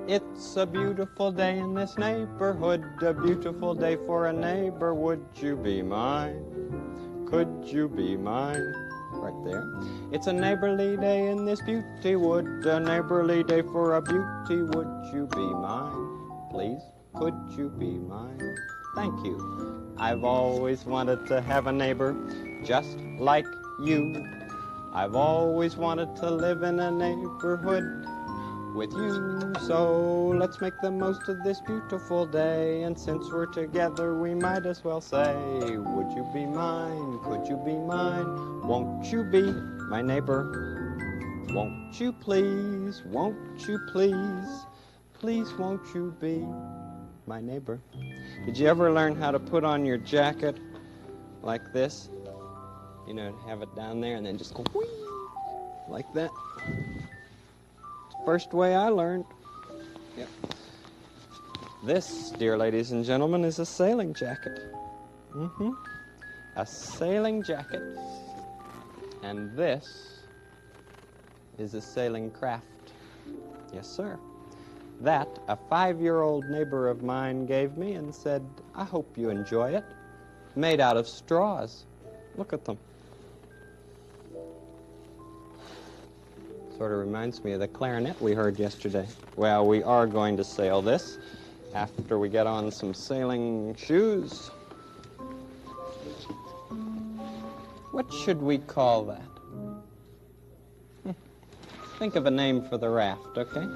It's a beautiful day in this neighborhood, a beautiful day for a neighbor. Would you be mine? Could you be mine? Right there. It's a neighborly day in this beauty wood, a neighborly day for a beauty. Would you be mine? Please, could you be mine? Thank you. I've always wanted to have a neighbor just like you. I've always wanted to live in a neighborhood with you, so let's make the most of this beautiful day. And since we're together, we might as well say, would you be mine? Could you be mine? Won't you be my neighbor? Won't you please? Won't you please? Please won't you be my neighbor? Did you ever learn how to put on your jacket like this? You know, have it down there and then just go whee, like that. First way I learned. Yep. This, dear ladies and gentlemen, is a sailing jacket. A sailing jacket. And this is a sailing craft. Yes, sir. That a 5-year-old neighbor of mine gave me and said, I hope you enjoy it. Made out of straws. Look at them. Sort of reminds me of the clarinet we heard yesterday. Well, we are going to sail this after we get on some sailing shoes. What should we call that? Think of a name for the raft, okay?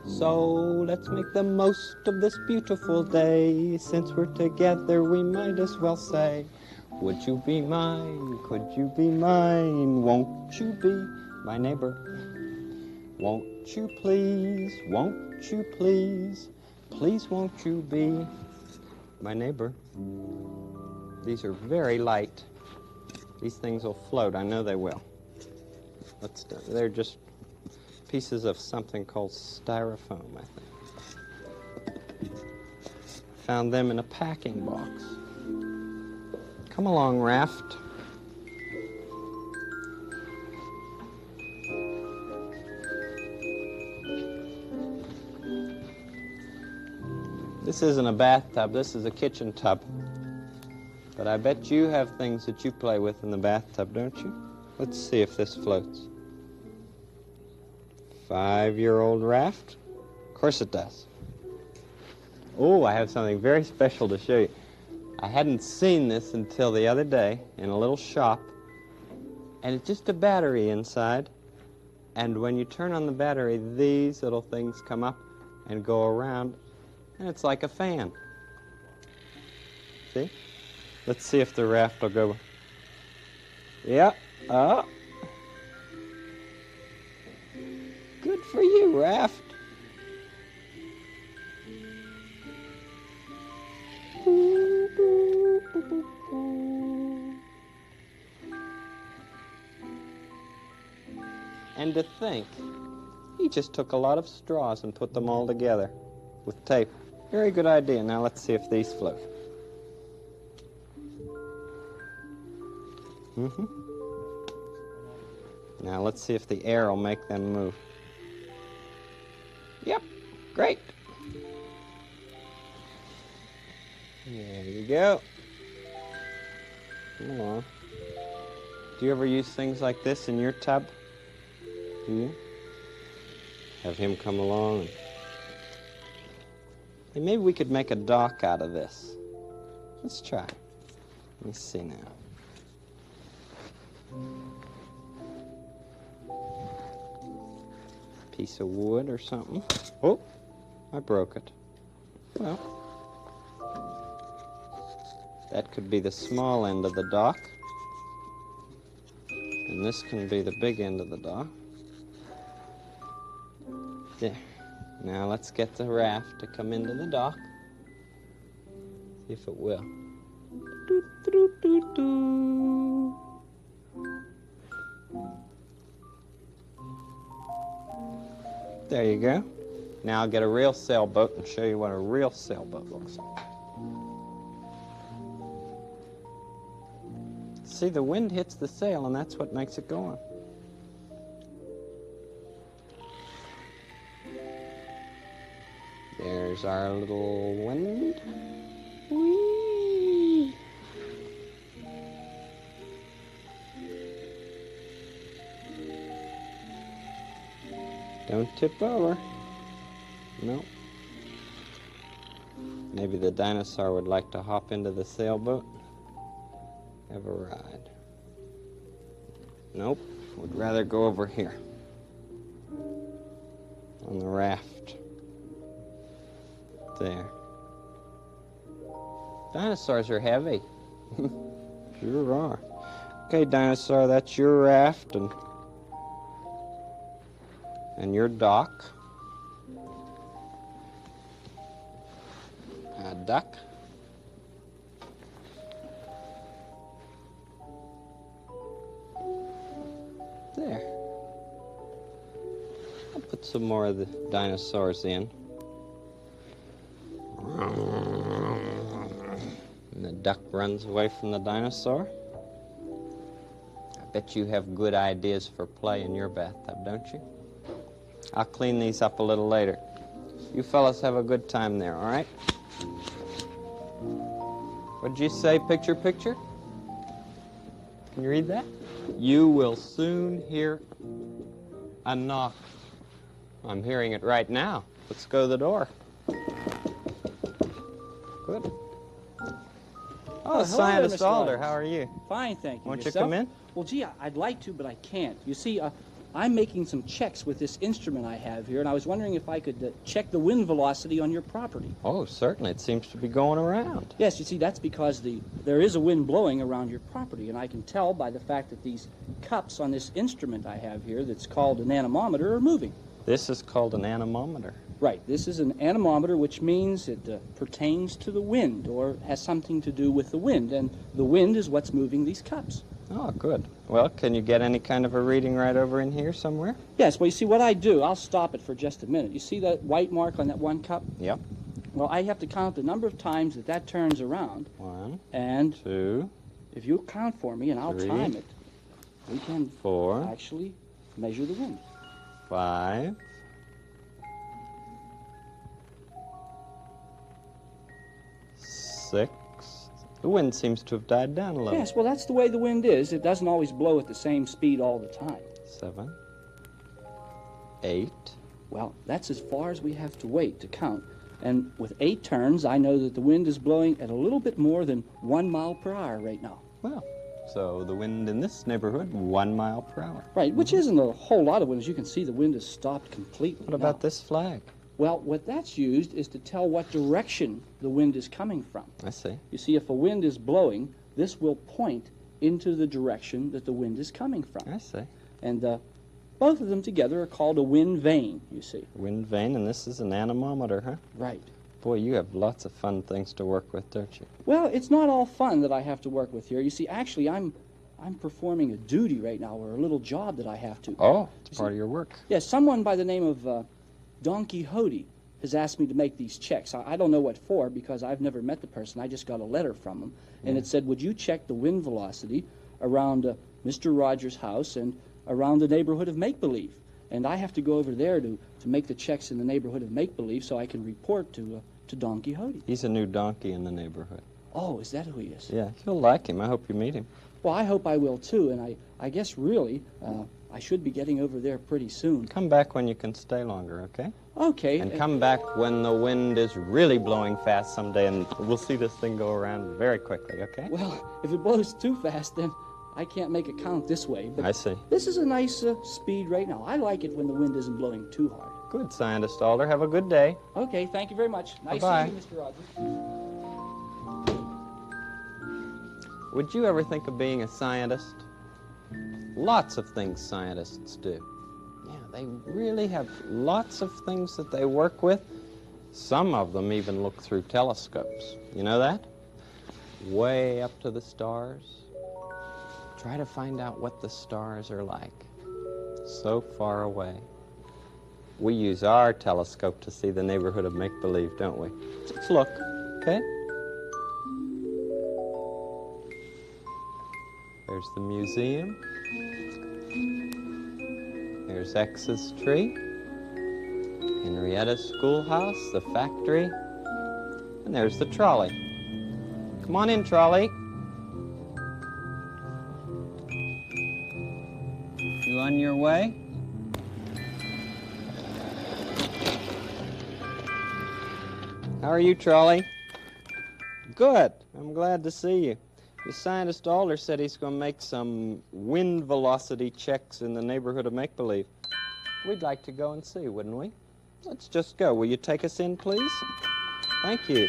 So let's make the most of this beautiful day. Since we're together, we might as well say, would you be mine? Could you be mine? Won't you be my neighbor? Won't you please? Won't you please? Please won't you be my neighbor? These are very light. These things will float. I know they will. They're just pieces of something called styrofoam, I think. Found them in a packing box. Come along, raft. This isn't a bathtub, this is a kitchen tub. But I bet you have things that you play with in the bathtub, don't you? Let's see if this floats. 5-year-old raft? Of course it does. Oh, I have something very special to show you. I hadn't seen this until the other day in a little shop, and it's just a battery inside, and when you turn on the battery, these little things come up and go around, and it's like a fan. See? Let's see if the raft will go. Yeah. Oh. Good for you, raft. And to think, he just took a lot of straws and put them all together with tape. Very good idea. Now let's see if these float. Now let's see if the air will make them move. Yep, great. There you go. Come along. Do you ever use things like this in your tub? Do you? Have him come along. And maybe we could make a dock out of this. Let's try. Let me see now. piece of wood or something. Oh, I broke it. Well, that could be the small end of the dock. And this can be the big end of the dock. There. Now let's get the raft to come into the dock. See if it will. Doo, doo, doo, doo. There you go. Now I'll get a real sailboat and show you what a real sailboat looks like. See, the wind hits the sail, and that's what makes it go on. There's our little wind. Whee! Don't tip over. Nope. Maybe the dinosaur would like to hop into the sailboat. Have a ride. Nope, would rather go over here on the raft. There. Dinosaurs are heavy. Sure are. Okay, dinosaur, that's your raft and your dock. A duck. There. I'll put some more of the dinosaurs in. And the duck runs away from the dinosaur. I bet you have good ideas for play in your bathtub, don't you? I'll clean these up a little later. You fellas have a good time there, all right? What'd you say, picture, picture? Can you read that? You will soon hear a knock. I'm hearing it right now. Let's go to the door. Good. Oh, Scientist Alder, how are you? Fine, thank you. Won't Yourself? you come in? Well, gee, I'd like to, but I can't. You see, I'm making some checks with this instrument I have here, and I was wondering if I could check the wind velocity on your property. Oh, certainly. It seems to be going around. Yes, you see, that's because there is a wind blowing around your property, and I can tell by the fact that these cups on this instrument I have here that's called an anemometer are moving. This is called an anemometer. Right. This is an anemometer, which means it pertains to the wind or has something to do with the wind, and the wind is what's moving these cups. Oh, good. Well, can you get any kind of a reading right over in here somewhere? Yes, well, you see, what I do, I'll stop it for just a minute. You see that white mark on that one cup? Yep. Well, I have to count the number of times that turns around. 1, and 2, if you count for me, and I'll 3, time it, we can 4, actually measure the wind. 5, 6. The wind seems to have died down a little. Yes, well, that's the way the wind is. It doesn't always blow at the same speed all the time. 7, 8. Well, that's as far as we have to wait to count. And with 8 turns, I know that the wind is blowing at a little bit more than 1 mile per hour right now. Well, so the wind in this neighborhood, 1 mile per hour. Right, which isn't a whole lot of wind. As you can see, the wind has stopped completely. What about this flag? Well, what that's used is to tell what direction the wind is coming from. I see. You see, if a wind is blowing, this will point into the direction that the wind is coming from. I see. And both of them together are called a wind vane, you see. Wind vane, and this is an anemometer, huh? Right. Boy, you have lots of fun things to work with, don't you? Well, it's not all fun that I have to work with here. You see, actually, I'm performing a duty right now, or a little job that I have to. Oh, it's part of your work. Yes, someone by the name of Don Quixote has asked me to make these checks. I don't know what for, because I've never met the person. I just got a letter from him, and it said, would you check the wind velocity around Mr. Rogers' house and around the neighborhood of Make-Believe? And I have to go over there to make the checks in the neighborhood of Make-Believe so I can report to Don Quixote. He's a new donkey in the neighborhood. Oh, is that who he is? Yeah, you'll like him. I hope you meet him. Well, I hope I will, too, and I guess, really, I should be getting over there pretty soon. Come back when you can stay longer, okay? Okay. And come back when the wind is really blowing fast someday, and we'll see this thing go around very quickly, okay? Well, if it blows too fast, then I can't make it count this way, but I see. this is a nice speed right now. I like it when the wind isn't blowing too hard. Good, Scientist Alder. Have a good day. Okay, thank you very much. Nice Bye-bye. seeing you, Mr. Rogers. Would you ever think of being a scientist? Lots of things scientists do. Yeah, they really have lots of things that they work with. Some of them even look through telescopes. You know that? Way up to the stars. Try to find out what the stars are like. So far away. We use our telescope to see the neighborhood of make-believe, don't we? Let's look, okay? There's the museum. There's X's tree. Henrietta's schoolhouse, the factory. And there's the trolley. Come on in, trolley. You on your way? How are you, trolley? Good. I'm glad to see you. Your scientist Alder said he's going to make some wind velocity checks in the neighborhood of make-believe. We'd like to go and see, wouldn't we? Let's just go. Will you take us in, please? Thank you.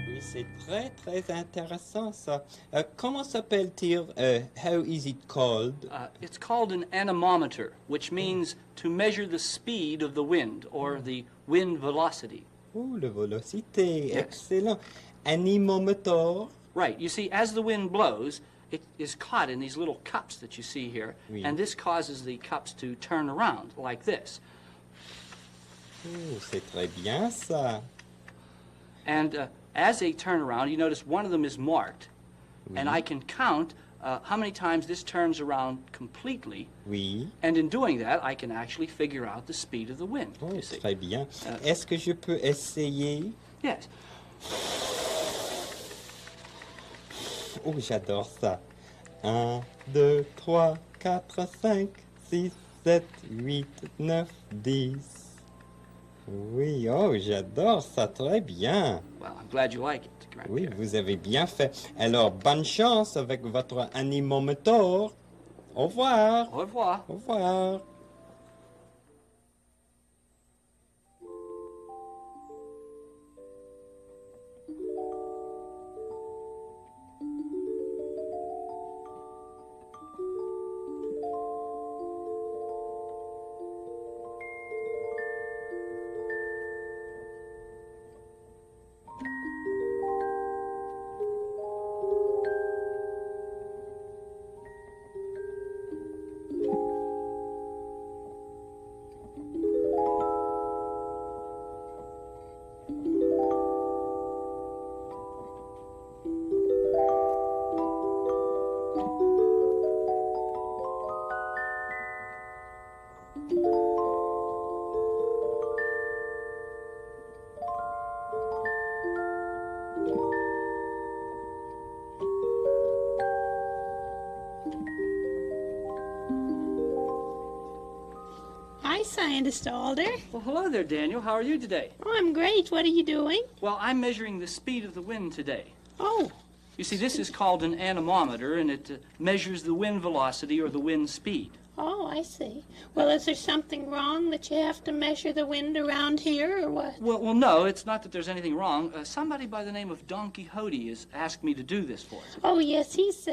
Oui, c'est très, très intéressant, ça. Comment s'appelle-t-il? How is it called? It's called an anemometer, which means to measure the speed of the wind, or the wind velocity. Oh, la vélocité. Yes. Excellent. Anemometer. Right. You see, as the wind blows, it is caught in these little cups that you see here, Oui. and this causes the cups to turn around like this. Oh, c'est très bien, ça. And as they turn around, you notice one of them is marked, and I can count how many times this turns around completely. Oui. And in doing that, I can actually figure out the speed of the wind. Oh, You see. très bien. Est-ce que je peux essayer? Yes. Oh, j'adore ça. 1, 2, 3, 4, 5, 6, 7, 8, 9, 10. Oui, oh, j'adore ça, très bien. Well, I'm glad you like it, Oui, Grandparent. vous avez bien fait. Alors, bonne chance avec votre anémométre. Au revoir. Au revoir. Au revoir. Hi, Scientist Alder. Well, hello there, Daniel. How are you today? Oh, I'm great. What are you doing? Well, I'm measuring the speed of the wind today. Oh, You see, this is called an anemometer, and it measures the wind velocity or the wind speed. oh, I see. Well, is there something wrong that you have to measure the wind around here, or what? Well, no, it's not that there's anything wrong. Somebody by the name of Don Quixote has asked me to do this for him. Oh, yes, he's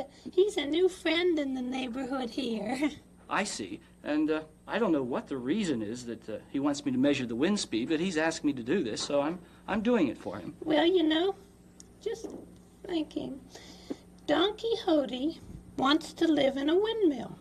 a new friend in the neighborhood here. I see. And I don't know what the reason is that he wants me to measure the wind speed, but he's asked me to do this, so I'm doing it for him. Well, you know, just thinking, Don Quixote wants to live in a windmill.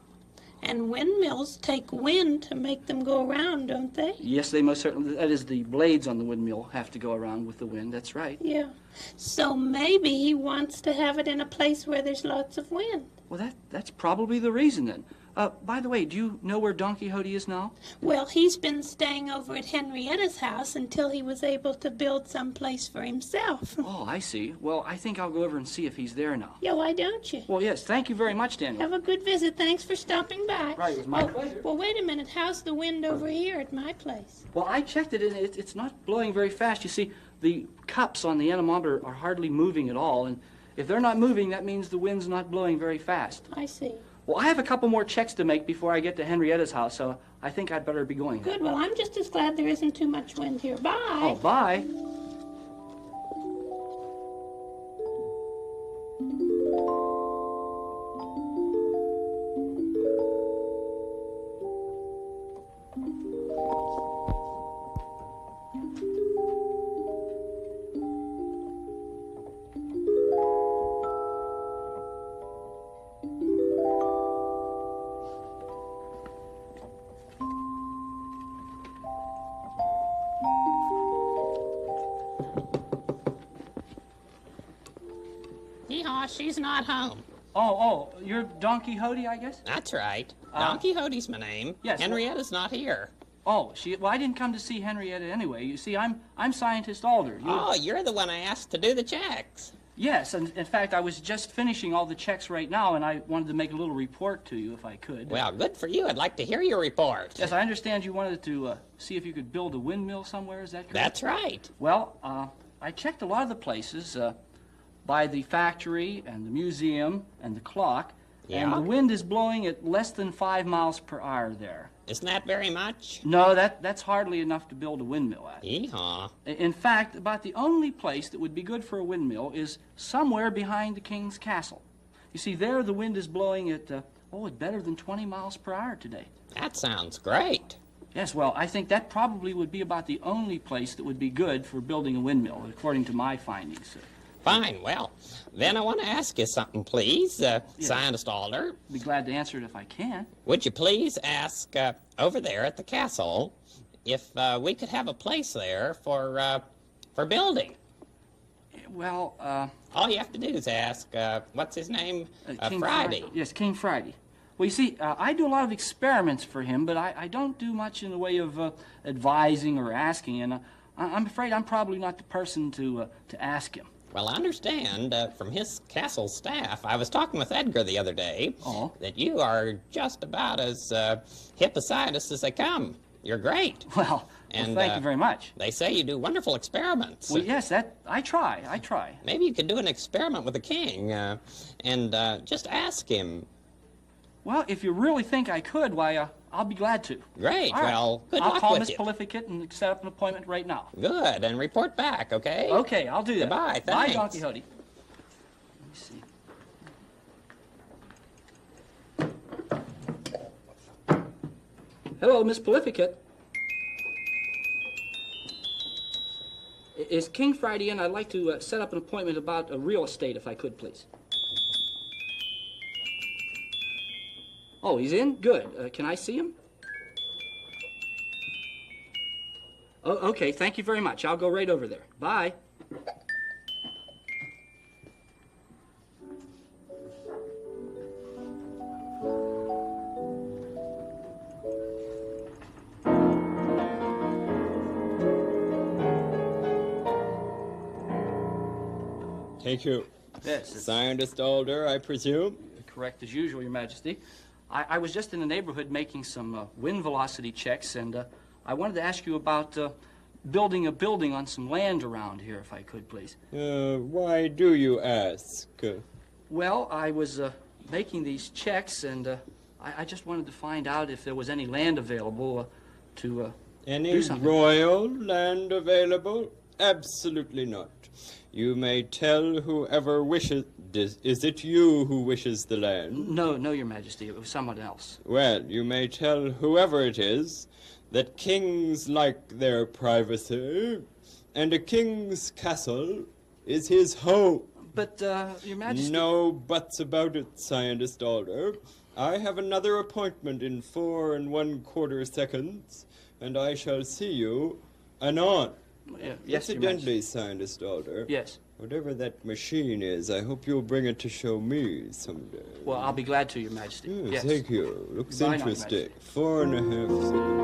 And windmills take wind to make them go around, don't they? Yes, they most certainly, that is, the blades on the windmill have to go around with the wind, that's right. Yeah. So maybe he wants to have it in a place where there's lots of wind. Well, that's probably the reason then. By the way, do you know where Don Quixote is now? Well, he's been staying over at Henrietta's house until he was able to build some place for himself. Oh, I see. Well, I think I'll go over and see if he's there now. Yeah, why don't you? Well, yes, thank you very much, Daniel. Have a good visit. Thanks for stopping by. Right, it was my pleasure. Well, wait a minute. How's the wind over here at my place? Well, I checked it, and it's not blowing very fast. You see, the cups on the anemometer are hardly moving at all, and if they're not moving, that means the wind's not blowing very fast. I see. Well, I have a couple more checks to make before I get to Henrietta's house, so I think I'd better be going. Good. Well, I'm just as glad there isn't too much wind here. Bye. Oh, bye. Hee-haw, she's not home. Oh, you're Don Quixote, I guess? That's right. Don Quixote's my name. yes, Henrietta's not here. Oh, well, I didn't come to see Henrietta anyway. You see, I'm Scientist Alder. You're the one I asked to do the checks. Yes, and in fact, I was just finishing all the checks right now, and I wanted to make a little report to you if I could. Well, good for you. I'd like to hear your report. Yes, I understand you wanted to see if you could build a windmill somewhere, is that correct? That's right. Well, I checked a lot of the places by the factory and the museum and the clock, and Yeah? the wind is blowing at less than 5 miles per hour there. Isn't that very much? No, that's hardly enough to build a windmill at. Hee-haw. In fact, about the only place that would be good for a windmill is somewhere behind the king's castle. You see, there the wind is blowing at, at better than 20 miles per hour today. That sounds great. Yes, well, I think that probably would be about the only place that would be good for building a windmill, according to my findings. Fine. Well, then I want to ask you something, please, Scientist Alder. Be glad to answer it if I can. Would you please ask over there at the castle if we could have a place there for building? Well, All you have to do is ask, what's his name? King Friday. Yes, King Friday. Well, you see, I do a lot of experiments for him, but I don't do much in the way of advising or asking, and I'm afraid I'm probably not the person to ask him. Well, I understand from his castle staff. I was talking with Edgar the other day that you are just about as hip a scientist as they come. You're great. Well, thank you very much. They say you do wonderful experiments. Well, yes, I try. Maybe you could do an experiment with the king and just ask him. Well, if you really think I could, why, I'll be glad to. Great. All right. Well, good I'll luck call with Miss you. Prolificate and set up an appointment right now. Good, and report back, okay? Okay, I'll do that. Goodbye, Bye, thanks. Don Quixote. Let me see. Hello, Miss Prolificate. Is King Friday in? I'd like to set up an appointment about real estate, if I could, please. Oh, he's in? Good. Can I see him? Oh, okay. Thank you very much. I'll go right over there. Bye. Thank you. Yes. Scientist Alder, I presume? Correct as usual, Your Majesty. I was just in the neighborhood making some wind velocity checks, and I wanted to ask you about building a building on some land around here, if I could, please. Why do you ask? Well, I was making these checks, and I just wanted to find out if there was any land available to Any do something. royal land available? Absolutely not. You may tell whoever wishes. Is it you who wishes the land? No, Your Majesty. It was someone else. Well, you may tell whoever it is that kings like their privacy, and a king's castle is his home. But, Your Majesty... No buts about it, Scientist Alder. I have another appointment in 4 1/4 seconds, and I shall see you anon. Yes, Your Majesty. Incidentally, Scientist Alder. Yes. Whatever that machine is, I hope you'll bring it to show me someday. Well, I'll be glad to, Your Majesty. Yes, thank you. Looks Goodbye now, Your interesting. Majesty. 4.5 seconds.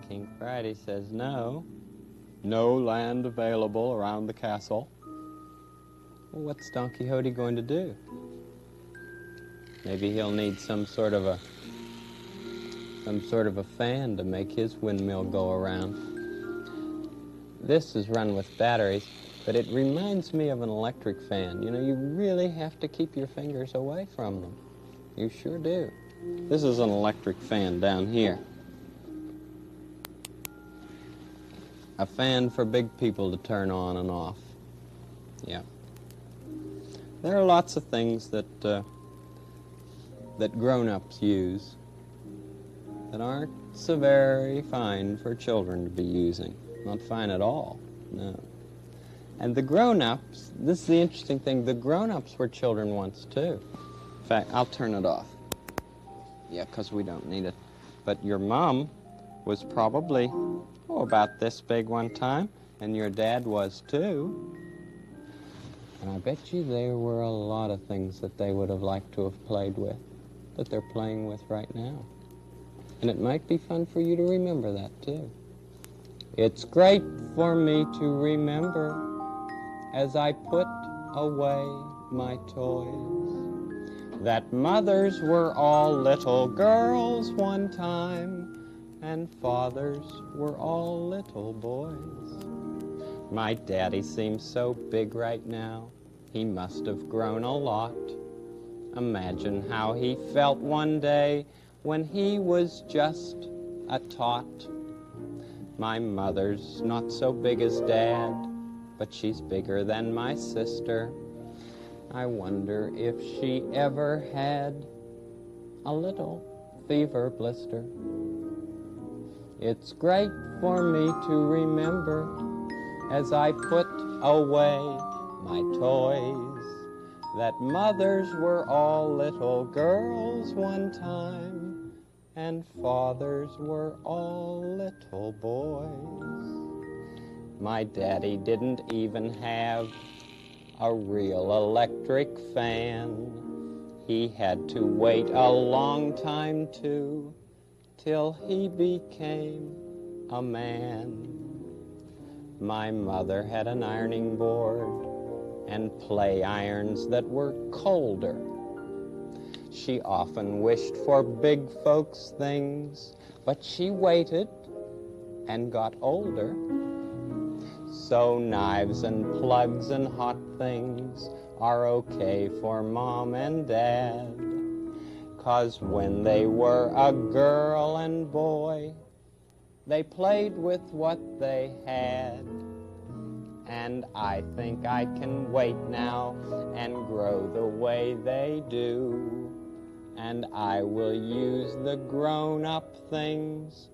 King Friday says no. No land available around the castle. Well, what's Don Quixote going to do? Maybe he'll need some sort of a fan to make his windmill go around. This is run with batteries, but it reminds me of an electric fan. You know, you really have to keep your fingers away from them. You sure do. This is an electric fan down here. A fan for big people to turn on and off. Yeah. There are lots of things that grown-ups use that aren't so very fine for children to be using. Not fine at all, no. And the grown-ups, this is the interesting thing, the grown-ups were children once too. In fact, I'll turn it off. Yeah, because we don't need it. But your mom was probably, about this big one time, and your dad was too. And I bet you there were a lot of things that they would have liked to have played with, that they're playing with right now. And it might be fun for you to remember that too. It's great for me to remember as I put away my toys that mothers were all little girls one time and fathers were all little boys. My daddy seems so big right now. He must have grown a lot. Imagine how he felt one day when he was just a tot. My mother's not so big as Dad, but she's bigger than my sister. I wonder if she ever had a little fever blister. It's great for me to remember as I put away my toys that mothers were all little girls one time and fathers were all little boys. My daddy didn't even have a real electric fan. He had to wait a long time too, till he became a man. My mother had an ironing board and play irons that were colder. She often wished for big folks' things, but she waited and got older. So knives and plugs and hot things are okay for Mom and Dad, 'cause when they were a girl and boy, they played with what they had. And I think I can wait now and grow the way they do. And I will use the grown-up things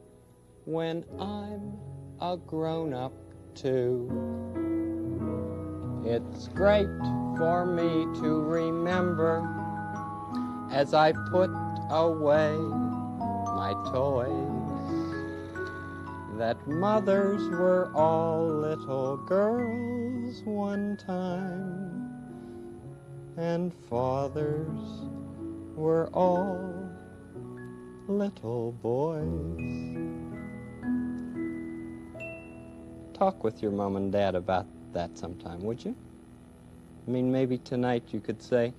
when I'm a grown-up too. It's great for me to remember as I put away my toys that mothers were all little girls one time and fathers were all little boys. Talk with your mom and dad about that sometime, would you? I mean, maybe tonight you could say,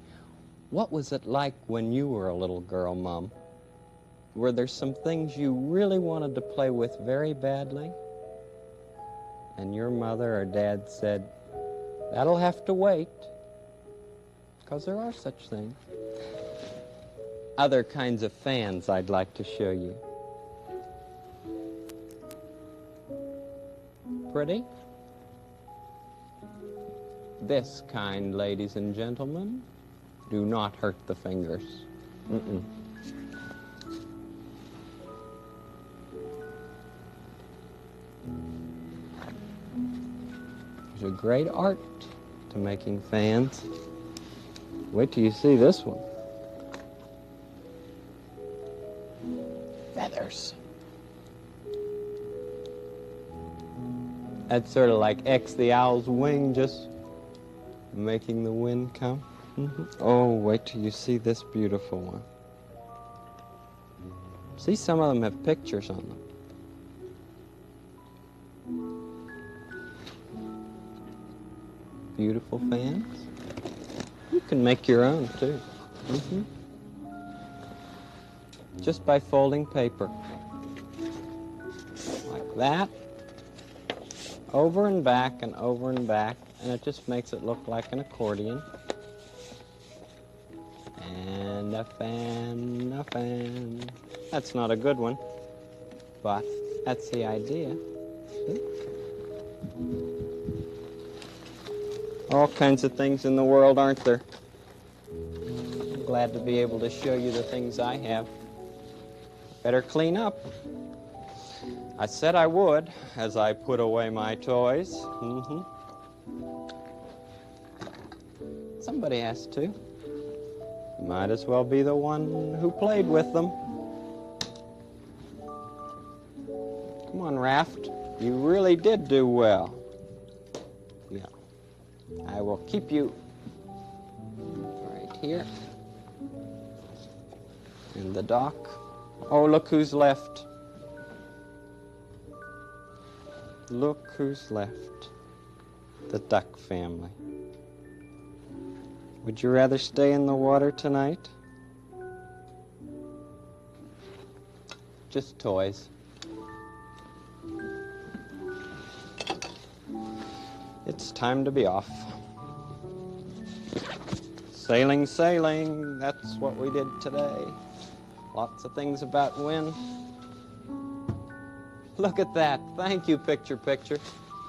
what was it like when you were a little girl, Mom? Were there some things you really wanted to play with very badly? And your mother or dad said, that'll have to wait, because there are such things. Other kinds of fans I'd like to show you. Pretty? This kind, ladies and gentlemen, do not hurt the fingers. Mm-mm. There's a great art to making fans. Wait till you see this one. Feathers. That's sort of like X the owl's wing, just making the wind come. Oh, wait till you see this beautiful one. See, some of them have pictures on them. Beautiful fans. You can make your own, too. Just by folding paper. Like that. Over and back and over and back. And it just makes it look like an accordion. And a fan, a fan. That's not a good one, but that's the idea. See? All kinds of things in the world, aren't there? I'm glad to be able to show you the things I have. Better clean up. I said I would as I put away my toys. Somebody has to. Might as well be the one who played with them. Come on, Raft. You really did do well. Yeah. I will keep you right here in the dock. Oh, look who's left. Look who's left. The duck family. Would you rather stay in the water tonight? Just toys. It's time to be off. Sailing, sailing, that's what we did today. Lots of things about wind. Look at that. Thank you, Picture Picture.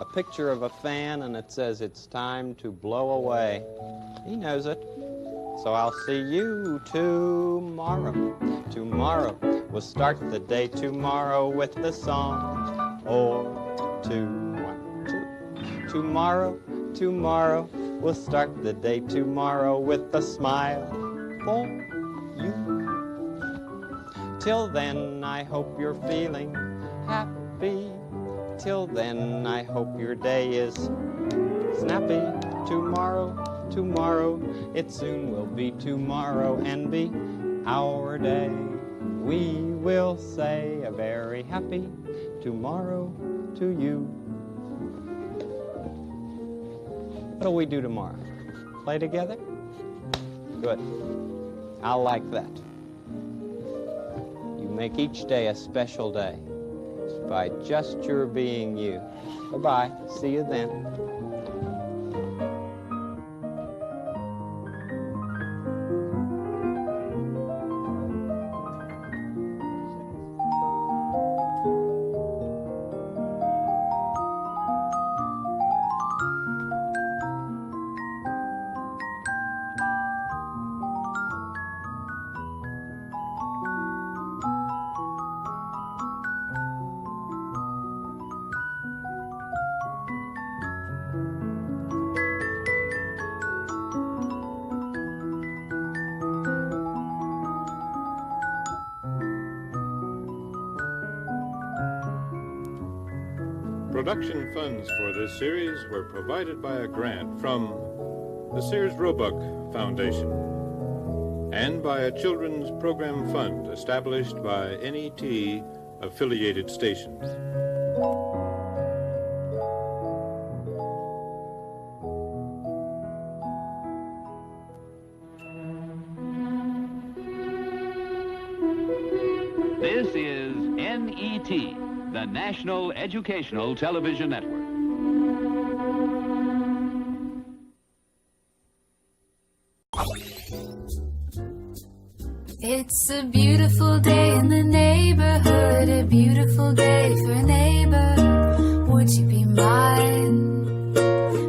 A picture of a fan, and it says it's time to blow away. He knows it. So I'll see you tomorrow. Tomorrow, we'll start the day tomorrow with the song. Or 2, 1, 2. Tomorrow, tomorrow, we'll start the day tomorrow with a smile for you. Till then, I hope you're feeling happy. Till then, I hope your day is snappy. Tomorrow, tomorrow, it soon will be tomorrow and be our day. We will say a very happy tomorrow to you. What'll we do tomorrow? Play together? Good. I'll like that. You make each day a special day by just your being you. Bye-bye. See you then. Production funds for this series were provided by a grant from the Sears Roebuck Foundation and by a children's program fund established by NET affiliated stations. This is NET, the National Educational Television Network. It's a beautiful day in the neighborhood, a beautiful day for a neighbor. Would you be mine?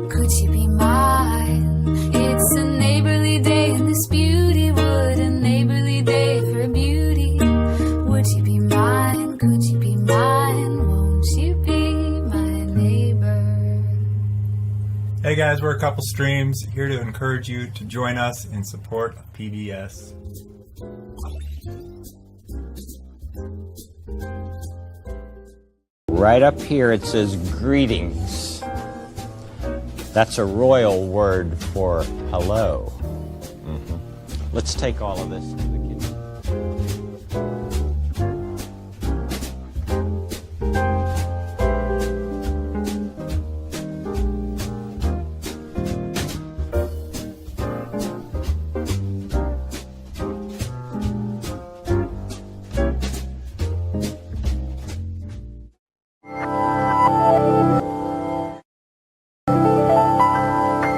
Could you be mine? It's a neighborly day in this beauty wood, a neighborly day for beauty. Would you be mine? Could you be mine? Won't you be my neighbor? Hey guys, guys, we're a couple streams here to encourage you to join us in support of PBS. Right up here it says greetings. That's a royal word for hello. Let's take all of this to the kitchen.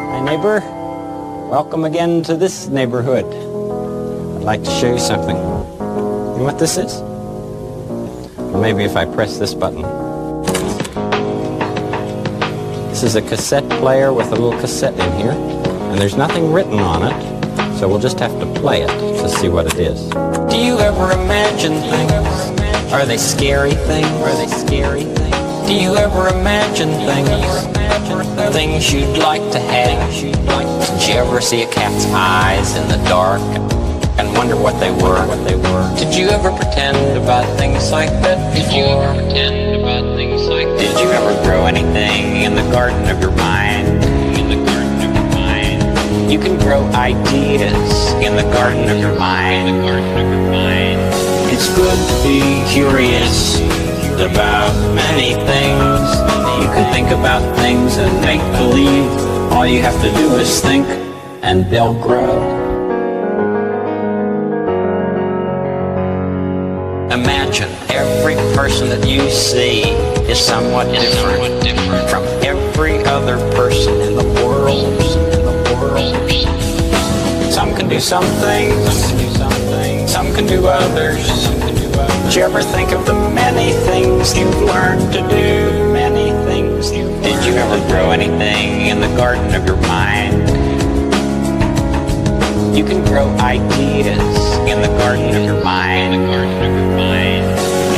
Hi, neighbor. Welcome again to this neighborhood. I'd like to show you something. You know what this is? Well, maybe if I press this button. This is a cassette player with a little cassette in here, and there's nothing written on it, so we'll just have to play it to see what it is. Do you ever imagine things? Are they scary things? Are they scary things? Do you ever imagine things? Things you'd like to have? Did you ever see a cat's eyes in the dark and wonder what they were? Did you ever pretend about things like that? Did you ever pretend about things like that? Did you ever grow anything in the garden of your mind? In the garden of your mind. You can grow ideas in the garden of your mind. In the garden of your mind. It's good to be curious about many things. You can think about things and make believe. All you have to do is think, and they'll grow. Imagine every person that you see is somewhat different from every other person in the world. Some can do some things, some can do others. Did you ever think of the many things you've learned to do? Many things you've learned. Did you ever grow anything in the garden of your mind? You can grow ideas in the garden of your mind. In the garden of your mind.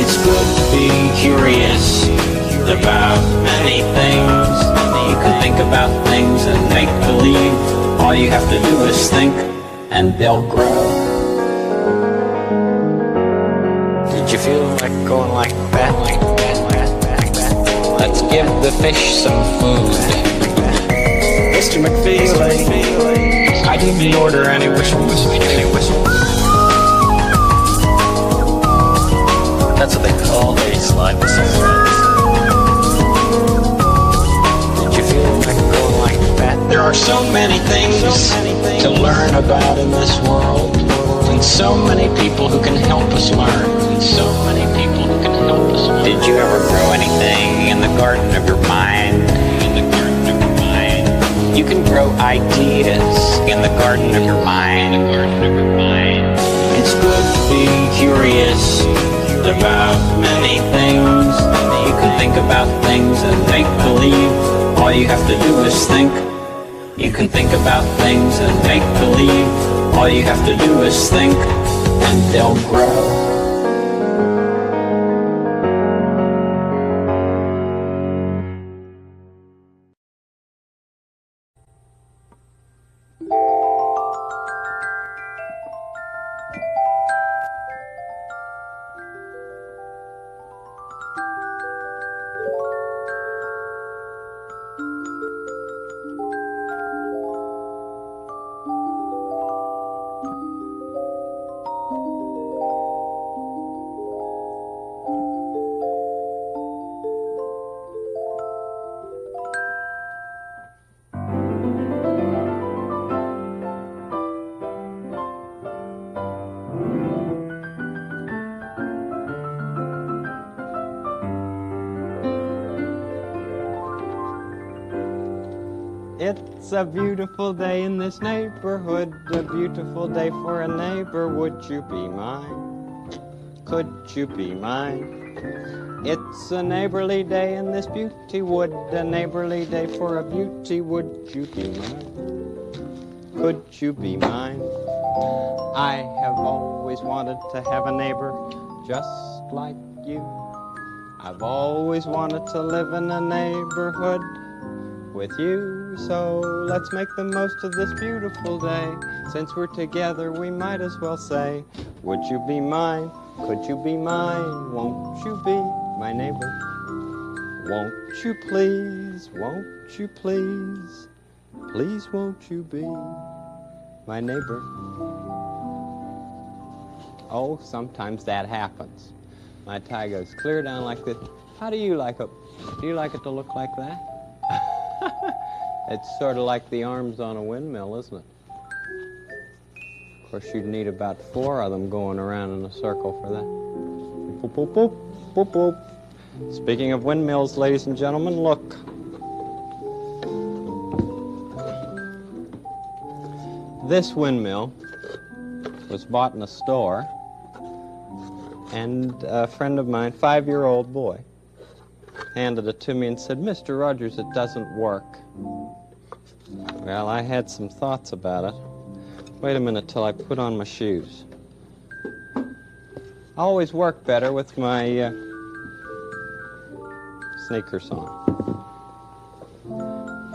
It's good to be curious about many things. You can think about things and make believe. All you have to do is think, and they'll grow. Did you feel like going like that? Let's give the fish some food. Mr. McFeely, I didn't order any whistle. That's what they call a slide whistle. Did you feel like going like that? There are so many things to learn about in this world. And so many people who can help us learn. And so many people who can help us learn. Did you ever grow anything in the garden of your mind? In the garden of your mind. You can grow ideas in the garden of your mind. In the garden of your mind. It's good to be curious about many things. You can think about things and make believe. All you have to do is think. You can think about things and make believe. All you have to do is think, and they'll grow. It's a beautiful day in this neighborhood, a beautiful day for a neighbor. Would you be mine? Could you be mine? It's a neighborly day in this beauty wood, a neighborly day for a beauty. Would you be mine? Could you be mine? I have always wanted to have a neighbor just like you. I've always wanted to live in a neighborhood with you. So let's make the most of this beautiful day. Since we're together, we might as well say, would you be mine? Could you be mine? Won't you be my neighbor? Won't you please? Won't you please? Please won't you be my neighbor? Oh, sometimes that happens. My tie goes clear down like this. How do you like it? Do you like it to look like that? It's sort of like the arms on a windmill, isn't it? Of course, you'd need about 4 of them going around in a circle for that. Boop, boop, boop, boop, boop. Speaking of windmills, ladies and gentlemen, look. This windmill was bought in a store, and a friend of mine, 5-year-old boy, handed it to me and said, Mr. Rogers, it doesn't work. Well, I had some thoughts about it. Wait a minute till I put on my shoes. I always work better with my sneakers on.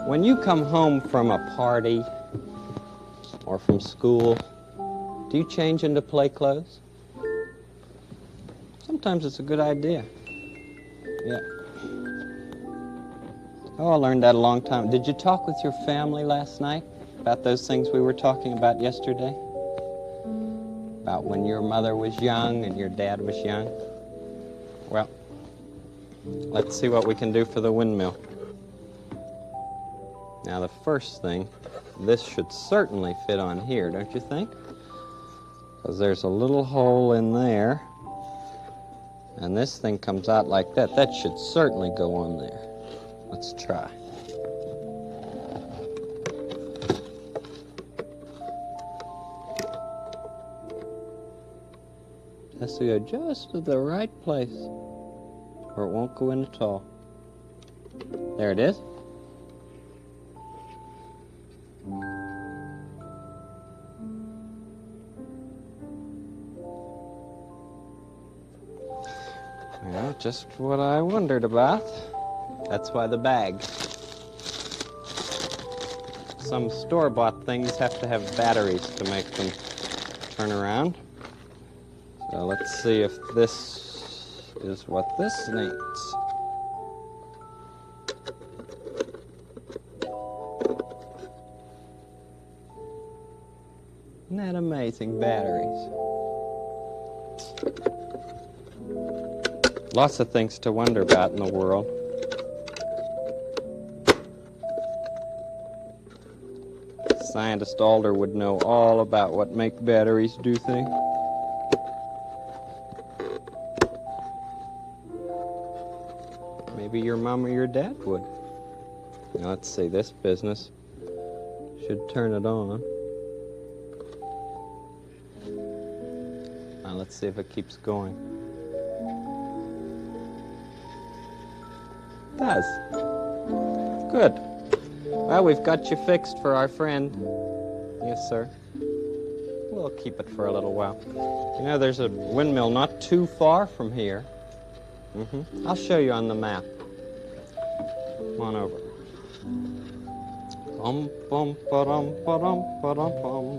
When you come home from a party or from school, do you change into play clothes? Sometimes it's a good idea. Yeah. Oh, I learned that a long time. Did you talk with your family last night about those things we were talking about yesterday? About when your mother was young and your dad was young? Well, let's see what we can do for the windmill. Now, the first thing, this should certainly fit on here, don't you think? Because there's a little hole in there, and this thing comes out like that. That should certainly go on there. Let's try. Has to go just to the right place, or it won't go in at all. There it is. Well, just what I wondered about. That's why the bag. Some store-bought things have to have batteries to make them turn around. So let's see if this is what this needs. Isn't that amazing? Batteries. Lots of things to wonder about in the world. Scientist Alder would know all about what make batteries do things. Maybe your mom or your dad would. Now, let's see, this business should turn it on. Now, let's see if it keeps going. It does. Good. Well, we've got you fixed for our friend. Yes, sir. We'll keep it for a little while. You know, there's a windmill not too far from here. I'll show you on the map. Come on over. Bum bum ba-dum ba-dum ba-dum bum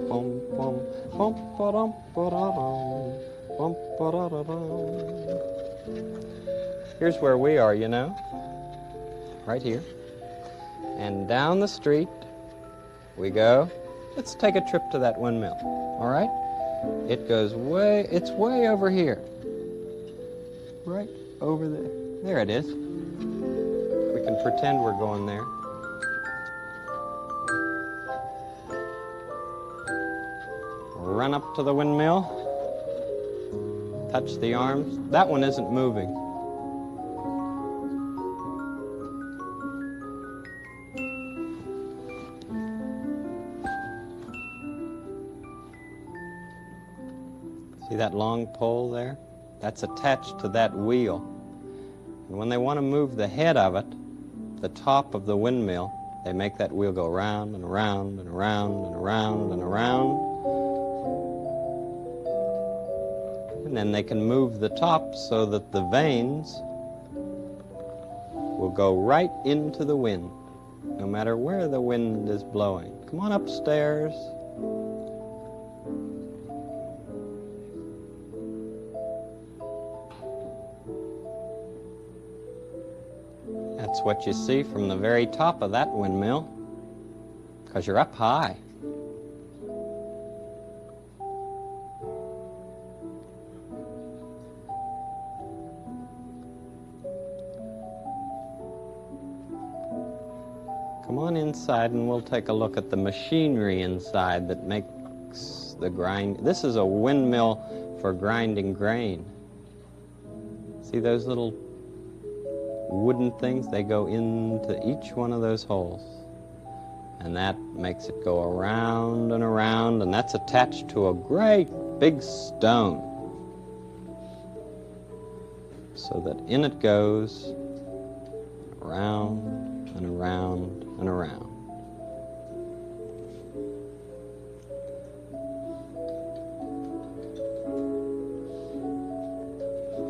bum bum bum ba-dum ba-da-dum bum ba-da-da-dum. Here's where we are, you know. Right here. And down the street we go. Let's take a trip to that windmill. All right? It's way over here. Right over there. There it is. We can pretend we're going there. Run up to the windmill. Touch the arms. That one isn't moving. See that long pole there? That's attached to that wheel. And when they want to move the head of it, the top of the windmill, they make that wheel go round and around and around and around and around. And then they can move the top so that the vanes will go right into the wind. no matter where the wind is blowing. Come on upstairs. That's what you see from the very top of that windmill, because you're up high. Come on inside and we'll take a look at the machinery inside that makes the grind. This is a windmill for grinding grain. See those little wooden things? They go into each one of those holes. And that makes it go around and around, and that's attached to a great big stone. So that in it goes around and around and around.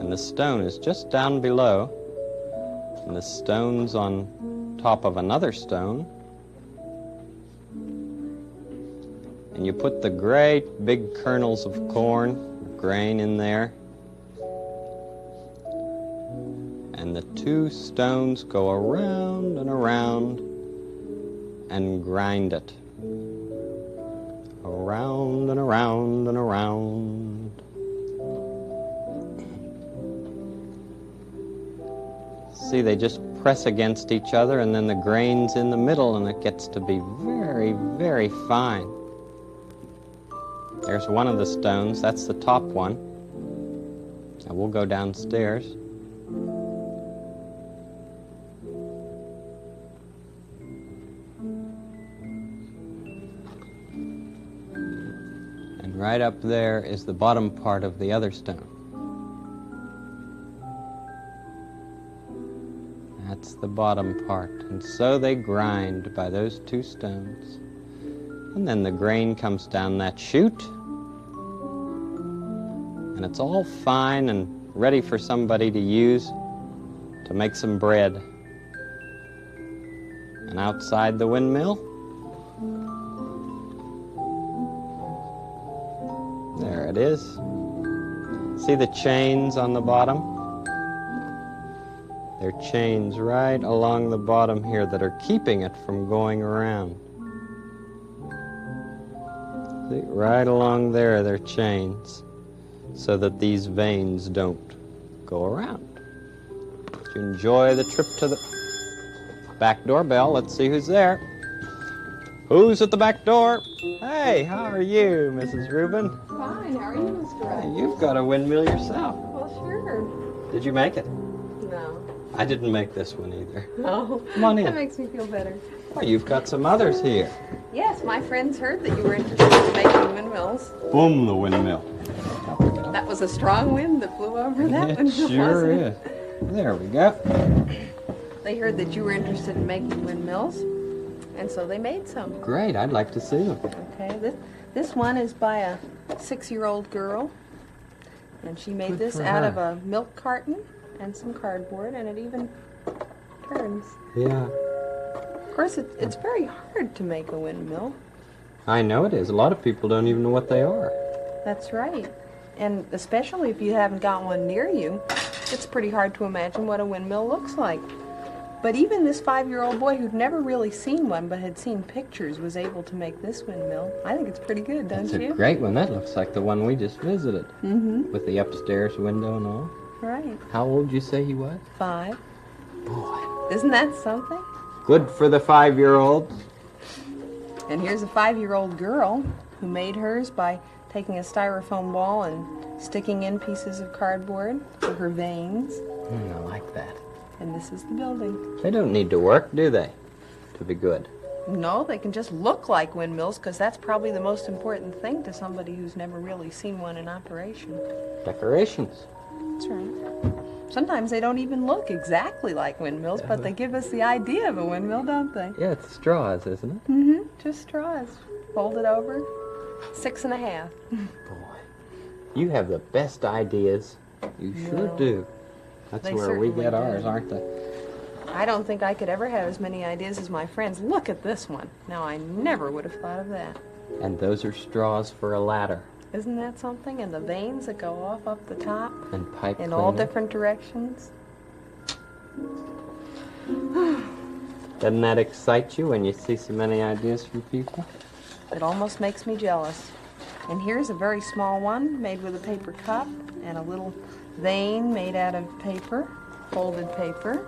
And the stone is just down below, and the stone's on top of another stone. And you put the great big kernels of corn, or grain in there. And the two stones go around and around and grind it. Around and around and around. See, they just press against each other, and then the grain's in the middle, and it gets to be very, very fine. There's one of the stones. That's the top one. Now we'll go downstairs. And right up there is the bottom part of the other stone. That's the bottom part. And so they grind by those two stones. And then the grain comes down that chute. And it's all fine and ready for somebody to use to make some bread. And outside the windmill, there it is. See the chains on the bottom? There are chains right along the bottom here that are keeping it from going around. See, right along there, there are chains so that these veins don't go around. If you enjoy the trip to the back doorbell, let's see who's there. Who's at the back door? Hey, how are you, Mrs. Rubin? Fine, how are you, Mr. Wright? Hey, you've got a windmill yourself. Well, sure. Did you make it? No. I didn't make this one either. No. Come on in. That makes me feel better. Well, you've got some others here. Yes, my friends heard that you were interested in making windmills. Boom, the windmill. That was a strong wind that blew over that It windmill, sure wasn't is. it? There we go. They heard that you were interested in making windmills, and so they made some. Great, I'd like to see them. Okay, this one is by a 6-year-old girl, and she made Good this for out her. of a milk carton and some cardboard, and it even turns. Yeah. Of course, it's very hard to make a windmill. I know it is. A lot of people don't even know what they are. That's right. And especially if you haven't got one near you, it's pretty hard to imagine what a windmill looks like. But even this 5-year-old boy who'd never really seen one but had seen pictures was able to make this windmill. I think it's pretty good, don't It's you? a great one. That looks like the one we just visited. Mm-hmm. With the upstairs window and all. Right. How old did you say he was? 5. Boy. Isn't that something? Good for the 5-year-old. And here's a 5-year-old girl who made hers by taking a styrofoam ball and sticking in pieces of cardboard for her veins. I like that. And this is the building. They don't need to work, do they? To be good. No, they can just look like windmills, because that's probably the most important thing to somebody who's never really seen one in operation. Decorations. That's right. Sometimes they don't even look exactly like windmills, but they give us the idea of a windmill, don't they? Yeah, it's straws, isn't it? Mm-hmm. Just straws. Folded over. 6.5. Boy, you have the best ideas. You sure Well, do. That's they where we certainly get do. ours, aren't they? I don't think I could ever have as many ideas as my friends. Look at this one. Now, I never would have thought of that. And those are straws for a ladder. Isn't that something? And the vanes that go off up the top And pipe in all cleaner. different directions. Doesn't that excite you when you see so many ideas from people? It almost makes me jealous. And here's a very small one made with a paper cup and a little vane made out of paper, folded paper.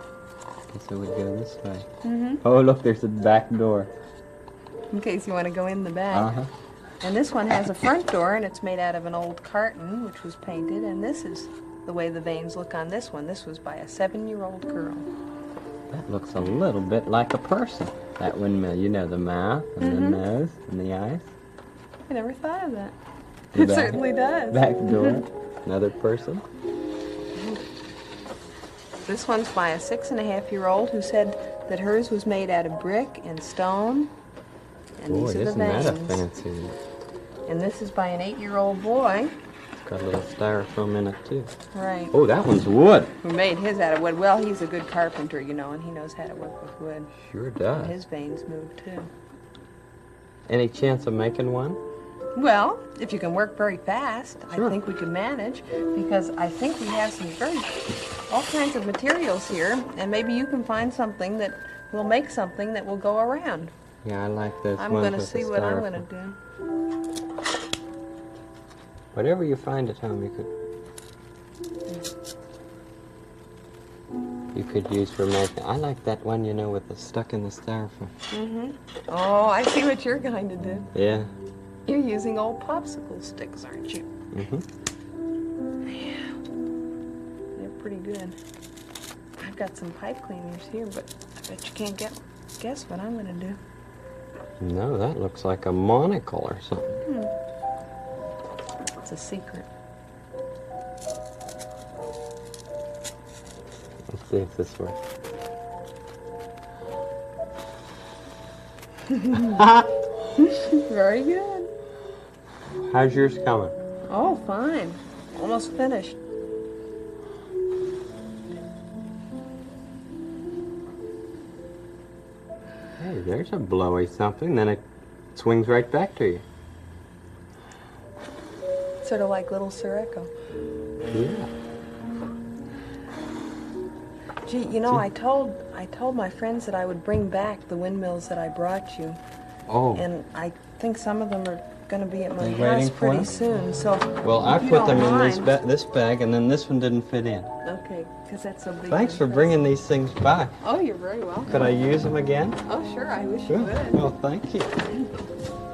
So we go this way. Mm-hmm. Oh, look, there's a back door. In case you want to go in the back. Uh-huh. And this one has a front door, and it's made out of an old carton, which was painted. And this is the way the vanes look on this one. This was by a 7-year-old girl. That looks a little bit like a person. That windmill, you know, the mouth and the nose and the eyes. I never thought of that. The It back- certainly does. Back door, another person. This one's by a 6-and-a-half-year-old who said that hers was made out of brick and stone. And Boy, these are the isn't that a vanes. fancy one? And this is by an 8-year-old boy. It's got a little styrofoam in it, too. Right. Oh, that one's wood. Who made his out of wood. Well, he's a good carpenter, you know, and he knows how to work with wood. Sure And does. his veins move, too. Any chance of making one? Well, if you can work very fast, Sure. I think we can manage, because I think we have all kinds of materials here, and maybe you can find something that will make something that will go around. Yeah, I like those I'm ones going to with the see what I'm styrofoam. going to do. Whatever you find at home, you could use for making. I like that one, you know, with the stuck in the styrofoam. Mm-hmm. Oh, I see what you're going to do. Yeah. You're using old popsicle sticks, aren't you? Mm-hmm. They're pretty good. I've got some pipe cleaners here, but I bet you can't guess what I'm going to do. No, that looks like a monocle or something. It's a secret. Let's see if this works. Very good. How's yours coming? Oh, fine. Almost finished. Hey, there's a blowy something, then it swings right back to you. Sort of like little Sirocco. Yeah. Gee, you know, I told my friends that I would bring back the windmills that I brought you. Oh. And I think some of them are going to be at my You house waiting for pretty them? soon. So Well, I if you put don't them in mind- this bag, and then this one didn't fit in. Okay, because that's so big. Thanks for bringing these things by. Oh, you're very welcome. Could I use them again? Oh, sure. I wish you Sure. would. Well, thank you.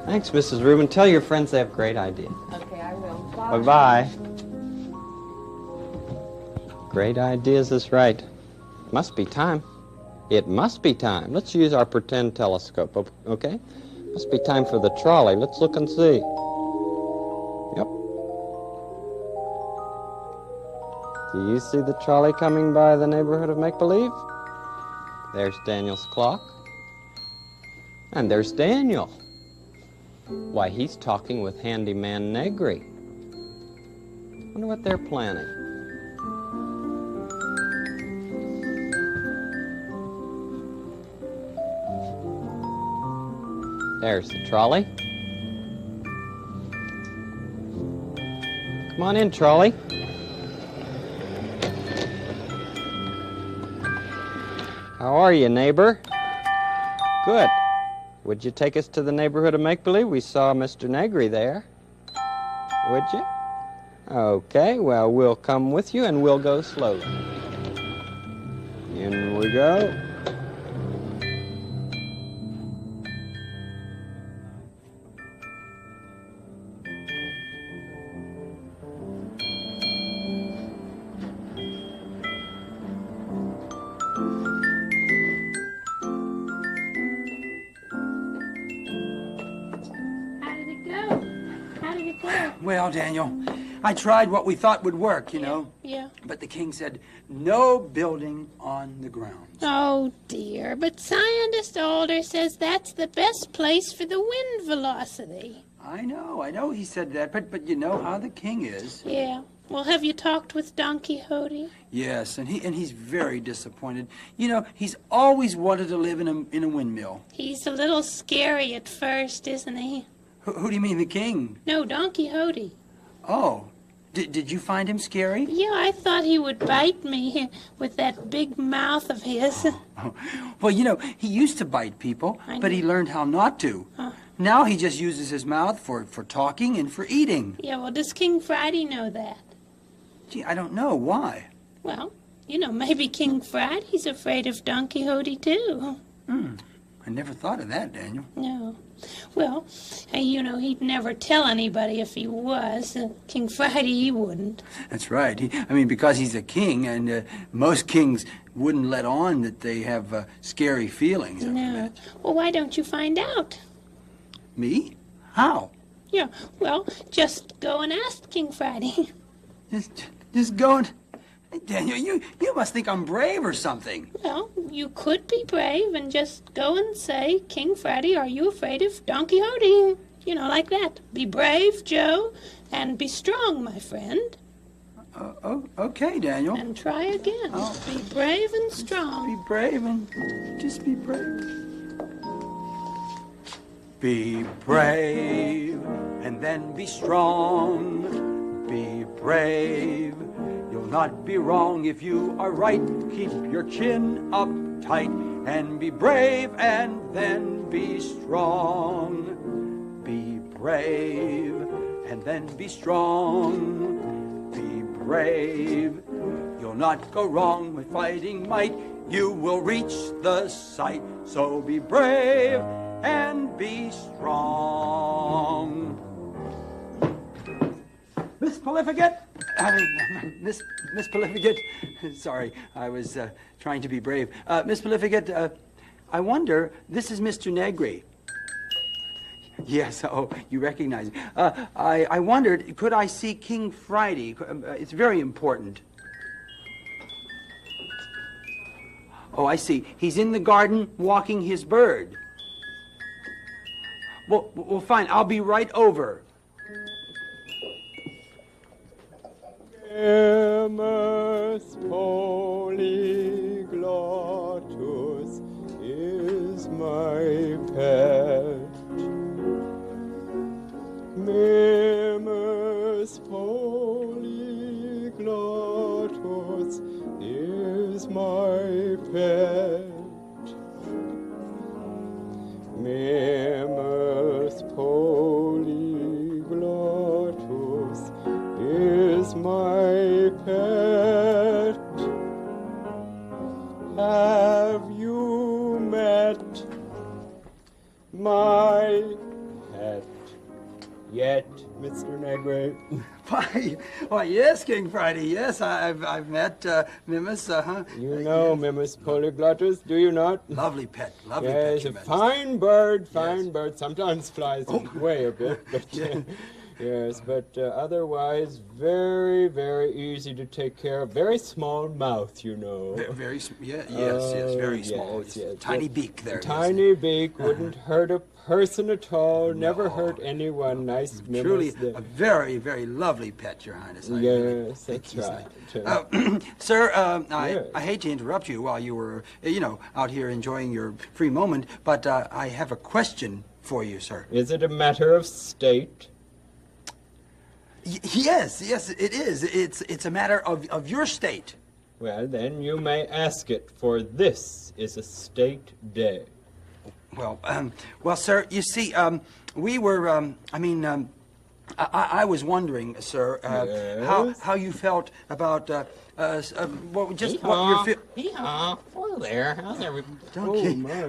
Thanks, Mrs. Rubin. Tell your friends they have great ideas. Okay, I will. Bye-bye. Great ideas is right. Must be time. It must be time. Let's use our pretend telescope, okay? Must be time for the trolley. Let's look and see. Yep. Do you see the trolley coming by the neighborhood of Make-Believe? There's Daniel's clock. And there's Daniel. Why, he's talking with Handyman Negri. Wonder what they're planning. There's the trolley. Come on in, trolley. How are you, neighbor? Good. Would you take us to the neighborhood of Make-Believe? We saw Mr. Negri there. Would you? Okay, well, we'll come with you and we'll go slowly. In we go. How did it go? How did it go? Well, Daniel, I tried what we thought would work, you know. Yeah. But the king said, no building on the ground. Oh, dear. But Scientist Alder says that's the best place for the wind velocity. I know he said that, but you know how the king is. Yeah. Well, have you talked with Don Quixote? Yes, and he's very disappointed. You know, he's always wanted to live in a windmill. He's a little scary at first, isn't he? Who do you mean, the king? No, Don Quixote. Oh, did you find him scary? Yeah, I thought he would bite me with that big mouth of his. Oh. Well, you know, he used to bite people, but he learned how not to. Now he just uses his mouth for talking and for eating. Yeah, well, does King Friday know that? Gee, I don't know. Why? Well, you know, maybe King Friday's afraid of Don Quixote, too. I never thought of that, Daniel. No. Well, you know, he'd never tell anybody if he was. King Friday, he wouldn't. That's right. Because he's a king, and most kings wouldn't let on that they have scary feelings. No. Well, why don't you find out? Me? How? Yeah, well, just go and ask King Friday. Just go and... Daniel, you must think I'm brave or something. Well, you could be brave and just go and say, King Friday, are you afraid of Don Quixote? You know, like that. Be brave, Joe, and be strong, my friend. Okay, Daniel. And try again. Be brave and strong. Be brave and just be brave. Be brave and then be strong. Be brave. You'll not be wrong if you are right. Keep your chin up tight and be brave and then be strong. Be brave and then be strong. Be brave. You'll not go wrong with fighting might. You will reach the sight. So be brave and be strong. Miss Prolificate? Miss Prolificate? Sorry, I was trying to be brave. Miss Prolificate, I wonder, this is Mr. Negri. Yes, oh, you recognize me. I wondered, could I see King Friday? It's very important. Oh, I see. He's in the garden walking his bird. Well, fine. I'll be right over. Mimus polyglottus is my pet. Mimus polyglottus is my pet. Mimus polyglottus is my pet. Have you met my pet yet, Mr. Negri? Why, yes, King Friday. Yes, I've met Mimus. You know Mimus polyglottus, do you not? Lovely pet, lovely yes, pet. Yes, a fine bird, fine bird. Sometimes flies away a bit, but yes, but otherwise very, very easy to take care of. Very small mouth, you know. Very small. Yes, tiny beak there. Tiny beak wouldn't hurt a person at all. Never hurt anyone. Nice Mimus. Truly a very, very lovely pet, Your Highness. Yes, that's right. Sir, I hate to interrupt you while you were, out here enjoying your free moment, but I have a question for you, sir. Is it a matter of state? Yes, it is. It's a matter of your state. Well, then you may ask it, for this is a state day. Well, sir, you see, we were, I was wondering, sir, yes? how you felt about, what your Hello there. How's everybody? Donkey. My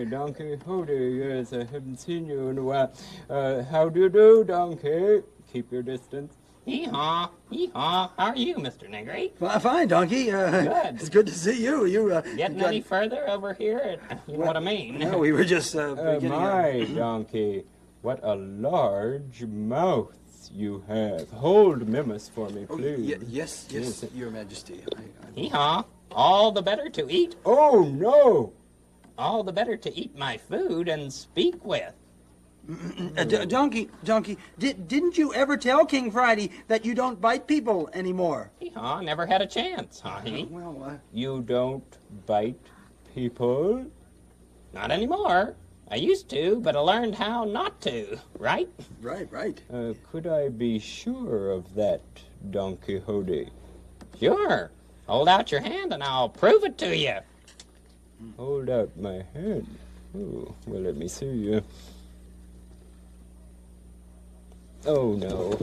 Donkey Quixote. Yes, I haven't seen you in a while. How do you do, Donkey? Keep your distance. Hee-haw. Hee-haw. How are you, Mr. Negri? Fine, Donkey. Good. It's good to see you. Getting any further over here? You know what I mean. No, we were just beginning. My Donkey, what a large mouth you have. Hold Mimus for me, please. Yes, Your Majesty. Hee-haw. All the better to eat. Oh, no. All the better to eat my food and speak with. Donkey, didn't you ever tell King Friday that you don't bite people anymore? Never had a chance, honey. You don't bite people? Not anymore. I used to, but I learned how not to, right? Right. Could I be sure of that, Don Quixote? Sure. Hold out your hand and I'll prove it to you. Hold out my hand? Oh, well, let me see. Oh, no.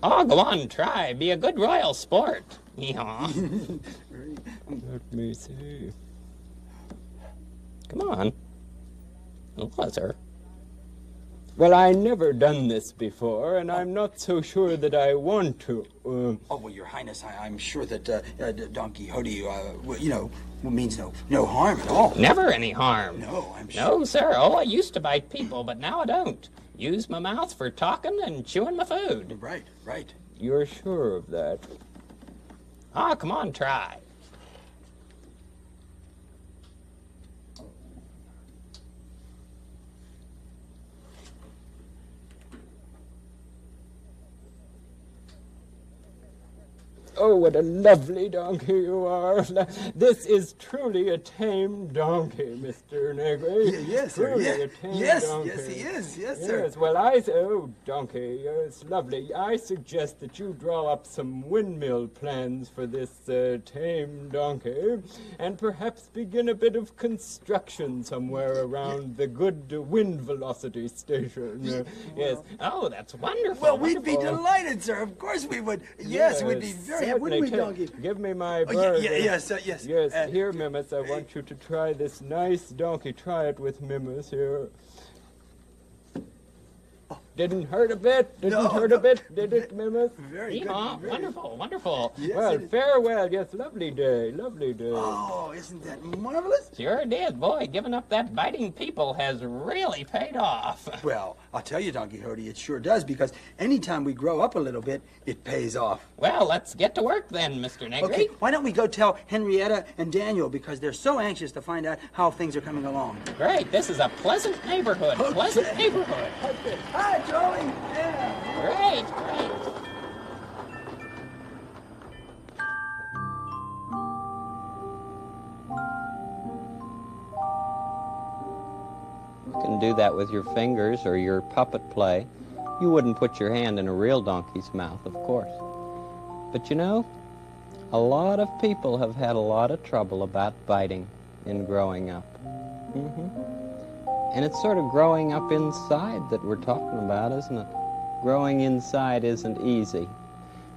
Go on, try. Be a good royal sport. Yeah. Let me see. Come on. A little closer. Well, I never done this before, and I'm not so sure that I want to. Well, Your Highness, I'm sure that Don Quixote, means no harm at all. Never any harm. No, I'm sure. No, sir. I used to bite people, but now I don't. Use my mouth for talking and chewing my food. Right. You're sure of that? Come on, try. Oh, what a lovely donkey you are. This is truly a tame donkey, Mr. Negri. Yes, sir. Truly a tame donkey. Yes, he is. Yes, sir. Yes, well, donkey, it's lovely. I suggest that you draw up some windmill plans for this tame donkey, and perhaps begin a bit of construction somewhere around the good wind velocity station. Yes. Oh, that's wonderful. Well, we'd be delighted, sir. Of course we would. Yes, we'd be very happy, wouldn't we, donkey? Give me my bird. Yes. Yes, here, Mimus, I want you to try this nice donkey. Try it with Mimus here. Didn't hurt a bit. Did it, Mimus? Very good. Wonderful. Yes, well, farewell. Yes, lovely day. Oh, isn't that marvelous? Sure did. Boy, giving up that biting people has really paid off. Well, I'll tell you, Don Quixote, it sure does, because anytime we grow up a little bit, it pays off. Well, let's get to work then, Mr. Negri. Okay, why don't we go tell Henrietta and Daniel, because they're so anxious to find out how things are coming along. Great. This is a pleasant neighborhood. Okay. Pleasant neighborhood. Okay. Hi, Joey. Yeah. Great. You can do that with your fingers or your puppet play. You wouldn't put your hand in a real donkey's mouth, of course. But you know, a lot of people have had a lot of trouble about biting in growing up. And it's sort of growing up inside that we're talking about, isn't it? Growing inside isn't easy,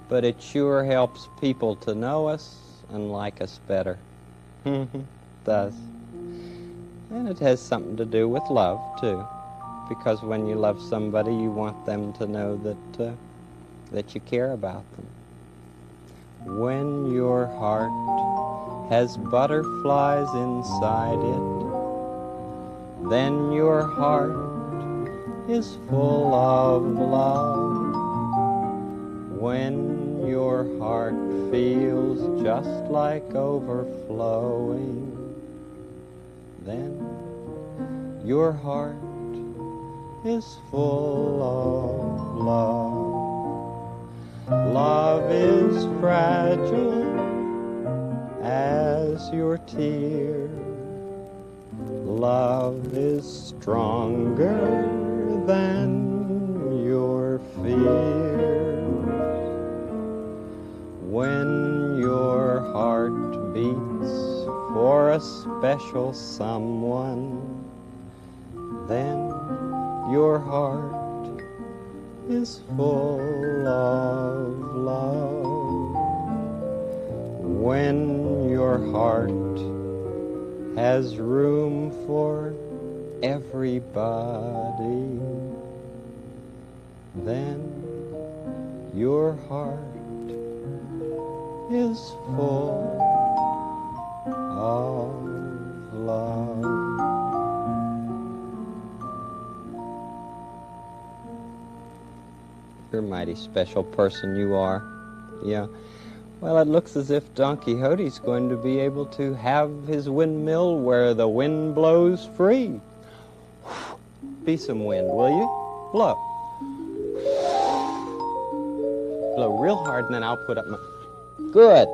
but it sure helps people to know us and like us better. It does. And it has something to do with love, too. Because when you love somebody, you want them to know that you care about them. When your heart has butterflies inside it, then your heart is full of love. When your heart feels just like overflowing, then your heart is full of love. Love is fragile as your tear. Love is stronger than your fear. When your heart beats for a special someone, then your heart is full of love. When your heart has room for everybody, then your heart is full of love. You're a mighty special person, you are. Yeah. Well, it looks as if Don Quixote's going to be able to have his windmill where the wind blows free. be some wind, will you? Blow. Blow real hard, and then I'll put up my... Good.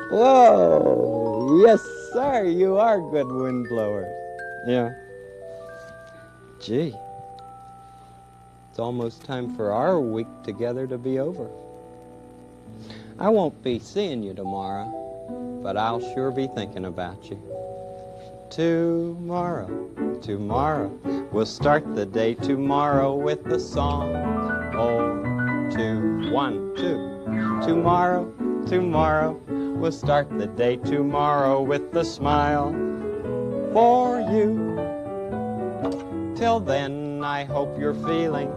Whoa. Yes, sir. You are good wind blowers. Yeah. Gee. It's almost time for our week together to be over. I won't be seeing you tomorrow, but I'll sure be thinking about you. Tomorrow, we'll start the day tomorrow with a song. Oh, 2, 1, 2. Tomorrow, we'll start the day tomorrow with a smile for you. Till then, I hope you're feeling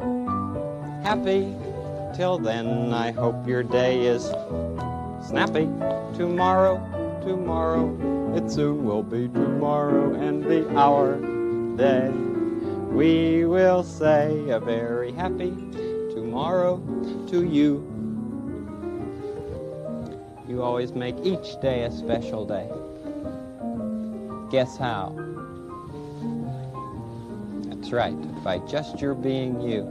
happy. Till then, I hope your day is snappy. Tomorrow, it soon will be tomorrow and be our day. We will say a very happy tomorrow to you. You always make each day a special day. Guess how? That's right, by just your being you.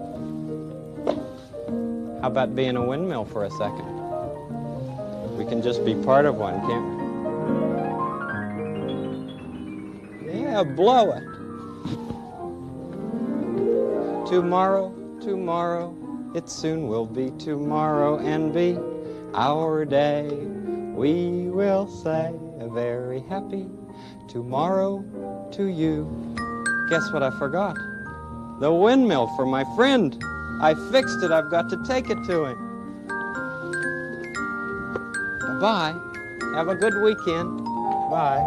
How about being a windmill for a second? We can just be part of one, can't we? Yeah, blow it. Tomorrow, it soon will be tomorrow and be our day. We will say a very happy tomorrow to you. Guess what I forgot? The windmill for my friend. I fixed it. I've got to take it to him. Bye. Have a good weekend. Bye.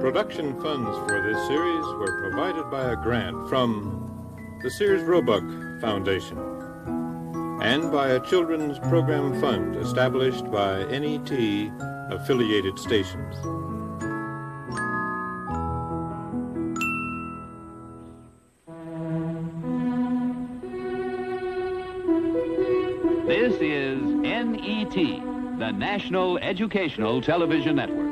Production funds for this series were provided by a grant from the Sears Roebuck Foundation and by a children's program fund established by NET affiliated stations. This is NET, the National Educational Television Network.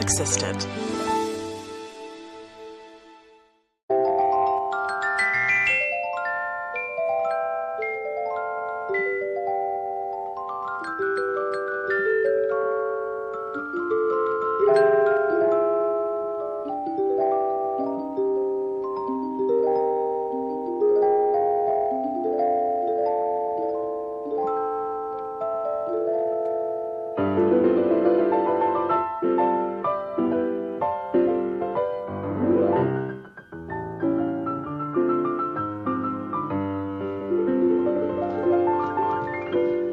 Existed.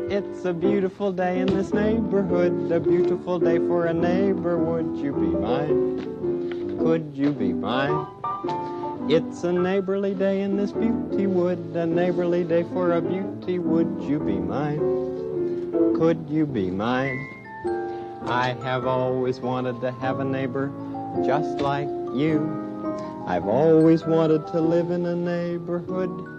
It's a beautiful day in this neighborhood, a beautiful day for a neighbor. Would you be mine? Could you be mine? It's a neighborly day in this beauty wood, a neighborly day for a beauty. Would you be mine? Could you be mine? I have always wanted to have a neighbor just like you. I've always wanted to live in a neighborhood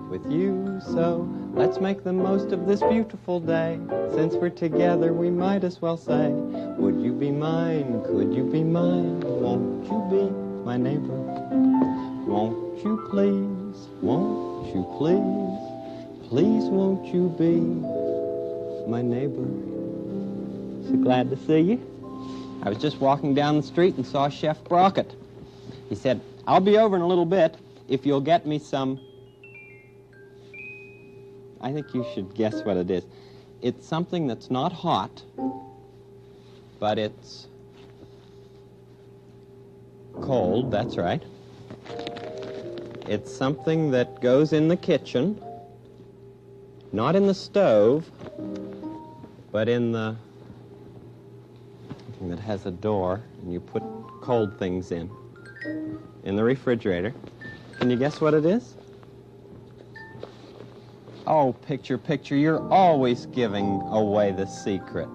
with you, so let's make the most of this beautiful day. Since we're together, we might as well say, would you be mine? Could you be mine? Won't you be my neighbor? Won't you please? Won't you please? Please won't you be my neighbor? So glad to see you. I was just walking down the street and saw Chef Brockett. He said, I'll be over in a little bit if you'll get me some... I think you should guess what it is. It's something that's not hot, but it's cold, that's right. It's something that goes in the kitchen, not in the stove, but in the that has a door, and you put cold things in the refrigerator. Can you guess what it is? Oh, picture, picture, you're always giving away the secret.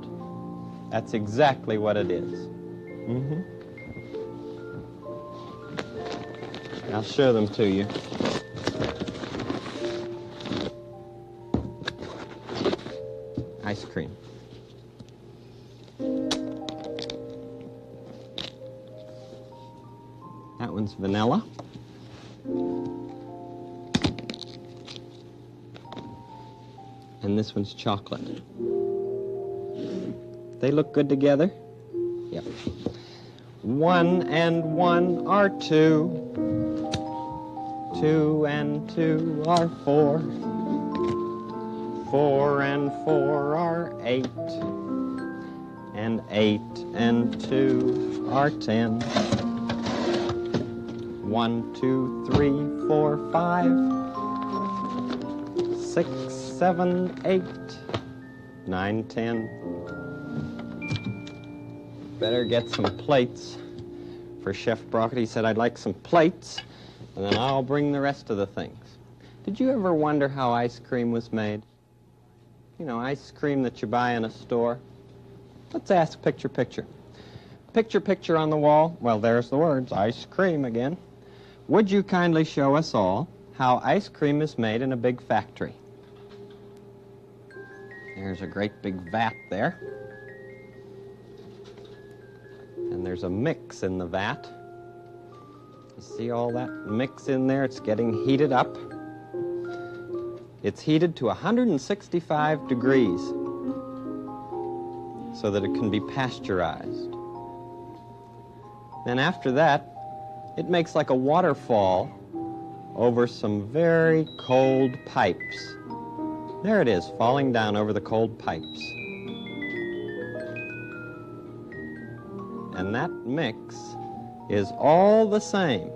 That's exactly what it is. I'll show them to you. Ice cream. That one's vanilla. And this one's chocolate. They look good together? Yep. 1 and 1 are 2. 2 and 2 are 4. 4 and 4 are 8. And 8 and 2 are 10. 1, 2, 3, 4, 5, 6, 7, 8, 9, 10. Better get some plates for Chef Brockett. He said, I'd like some plates, and then I'll bring the rest of the things. Did you ever wonder how ice cream was made? You know, ice cream that you buy in a store. Let's ask picture, picture. Picture, picture on the wall. Well, there's the words, ice cream again. Would you kindly show us all how ice cream is made in a big factory? There's a great big vat there. And there's a mix in the vat. You see all that mix in there? It's getting heated up. It's heated to 165 degrees so that it can be pasteurized. Then after that, it makes like a waterfall over some very cold pipes. There it is, falling down over the cold pipes. And that mix is all the same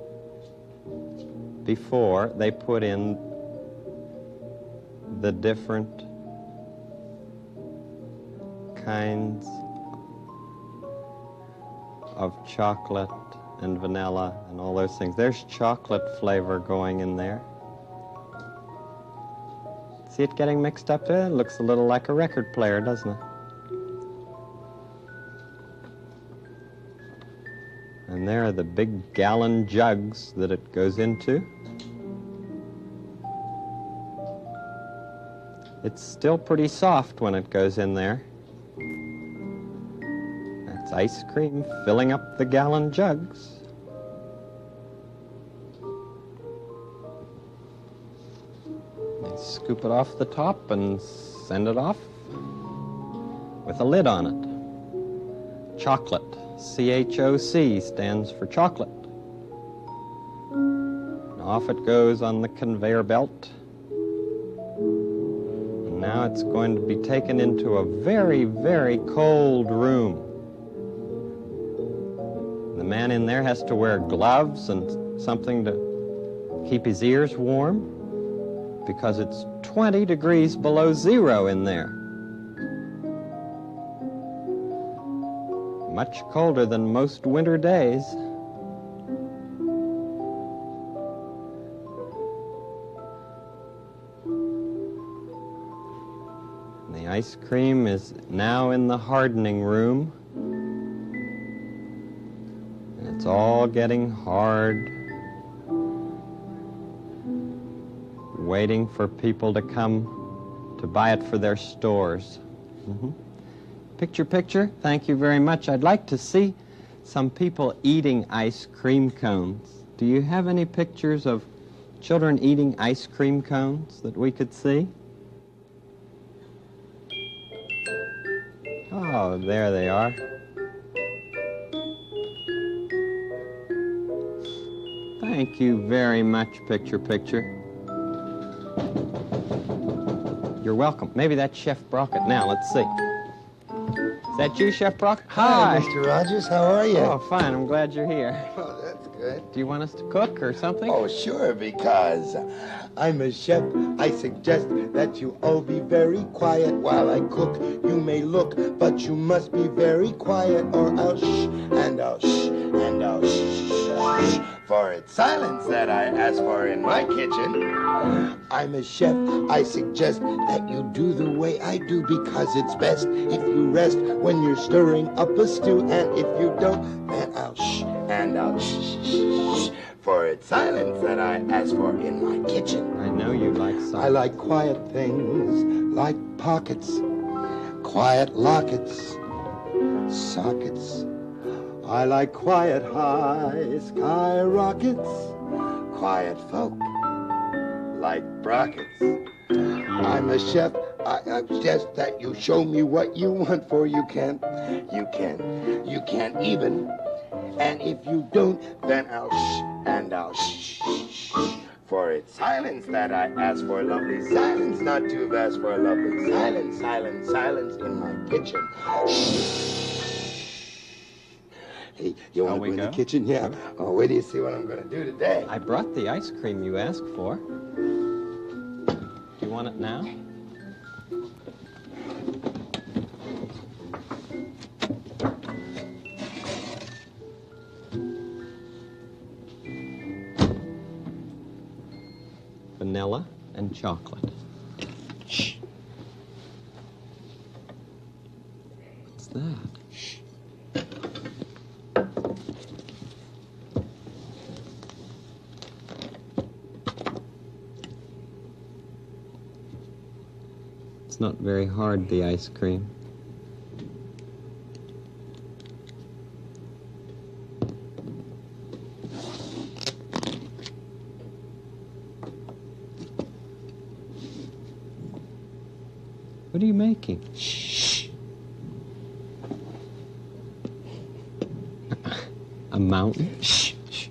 before they put in the different kinds of chocolate and vanilla and all those things. There's chocolate flavor going in there. See it getting mixed up there? It looks a little like a record player, doesn't it? And there are the big gallon jugs that it goes into. It's still pretty soft when it goes in there. That's ice cream filling up the gallon jugs. They scoop it off the top and send it off with a lid on it. Chocolate. CHOC stands for chocolate. And off it goes on the conveyor belt. And now it's going to be taken into a very, very cold room. The man in there has to wear gloves and something to keep his ears warm because it's 20 degrees below zero in there. Much colder than most winter days. The ice cream is now in the hardening room. And it's all getting hard, waiting for people to come to buy it for their stores. Picture, picture. Thank you very much. I'd like to see some people eating ice cream cones. Do you have any pictures of children eating ice cream cones that we could see? Oh, there they are. Thank you very much, picture, picture. You're welcome. Maybe that's Chef Brockett now. Let's see. Is that you, Chef Brock? Hi, Mr. Rogers. How are you? Oh, fine. I'm glad you're here. Oh, that's good. Good. Do you want us to cook or something? Oh, sure, because I'm a chef. I suggest that you all be very quiet while I cook. You may look, but you must be very quiet, or I'll shh, and I'll shh, and I'll shh. For it's silence that I ask for in my kitchen. I'm a chef. I suggest that you do the way I do, because it's best if you rest when you're stirring up a stew. And if you don't, then I'll shh, and I'll shh. For it's silence that I ask for in my kitchen. I know you like silence. I like quiet things, like pockets, quiet lockets, sockets. I like quiet high sky rockets, quiet folk, like brockets. I'm a chef. I suggest that you show me what you want, for you can't even. And if you don't, then I'll shh, and I'll shh. For it's silence that I ask for, lovely silence, not too vast for lovely silence, silence, silence in my kitchen. Shh. Hey, you want to go in the kitchen? Yeah. Oh, wait till you see what I'm going to do today. I brought the ice cream you asked for. Do you want it now? Vanilla and chocolate. Shh. What's that? Shh. It's not very hard, the ice cream. What are you making? Shh. A mountain? Shh. Shh.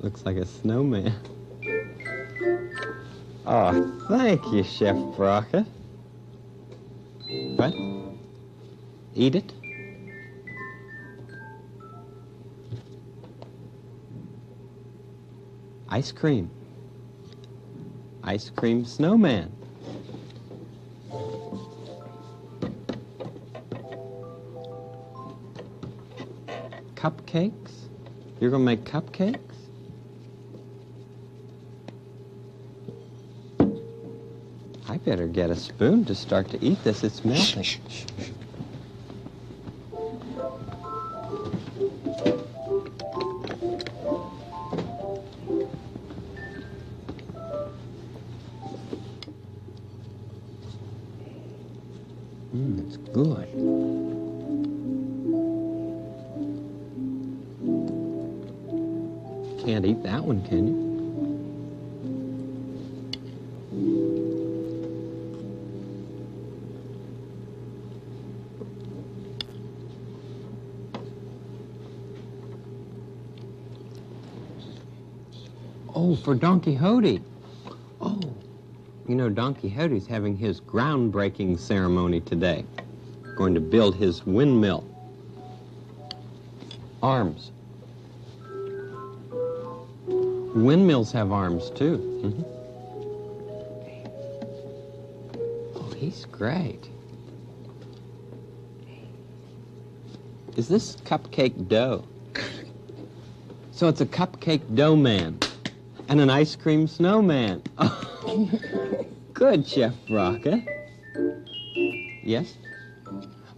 Looks like a snowman. Oh, thank you, Chef Brockett. What? Eat it? Ice cream. Ice cream snowman. Cupcakes? You're gonna make cupcakes? I better get a spoon to start to eat this. It's melting. Shh, shh, shh. It's good. Can't eat that one, can you? Oh, for Don Quixote. Oh, you know, Don Quixote's having his groundbreaking ceremony today. Going to build his windmill. Arms. Windmills have arms, too. Mm-hmm. Oh, he's great. Is this cupcake dough? So it's a cupcake dough man. And an ice cream snowman. Oh, good, Chef Brockett. Yes?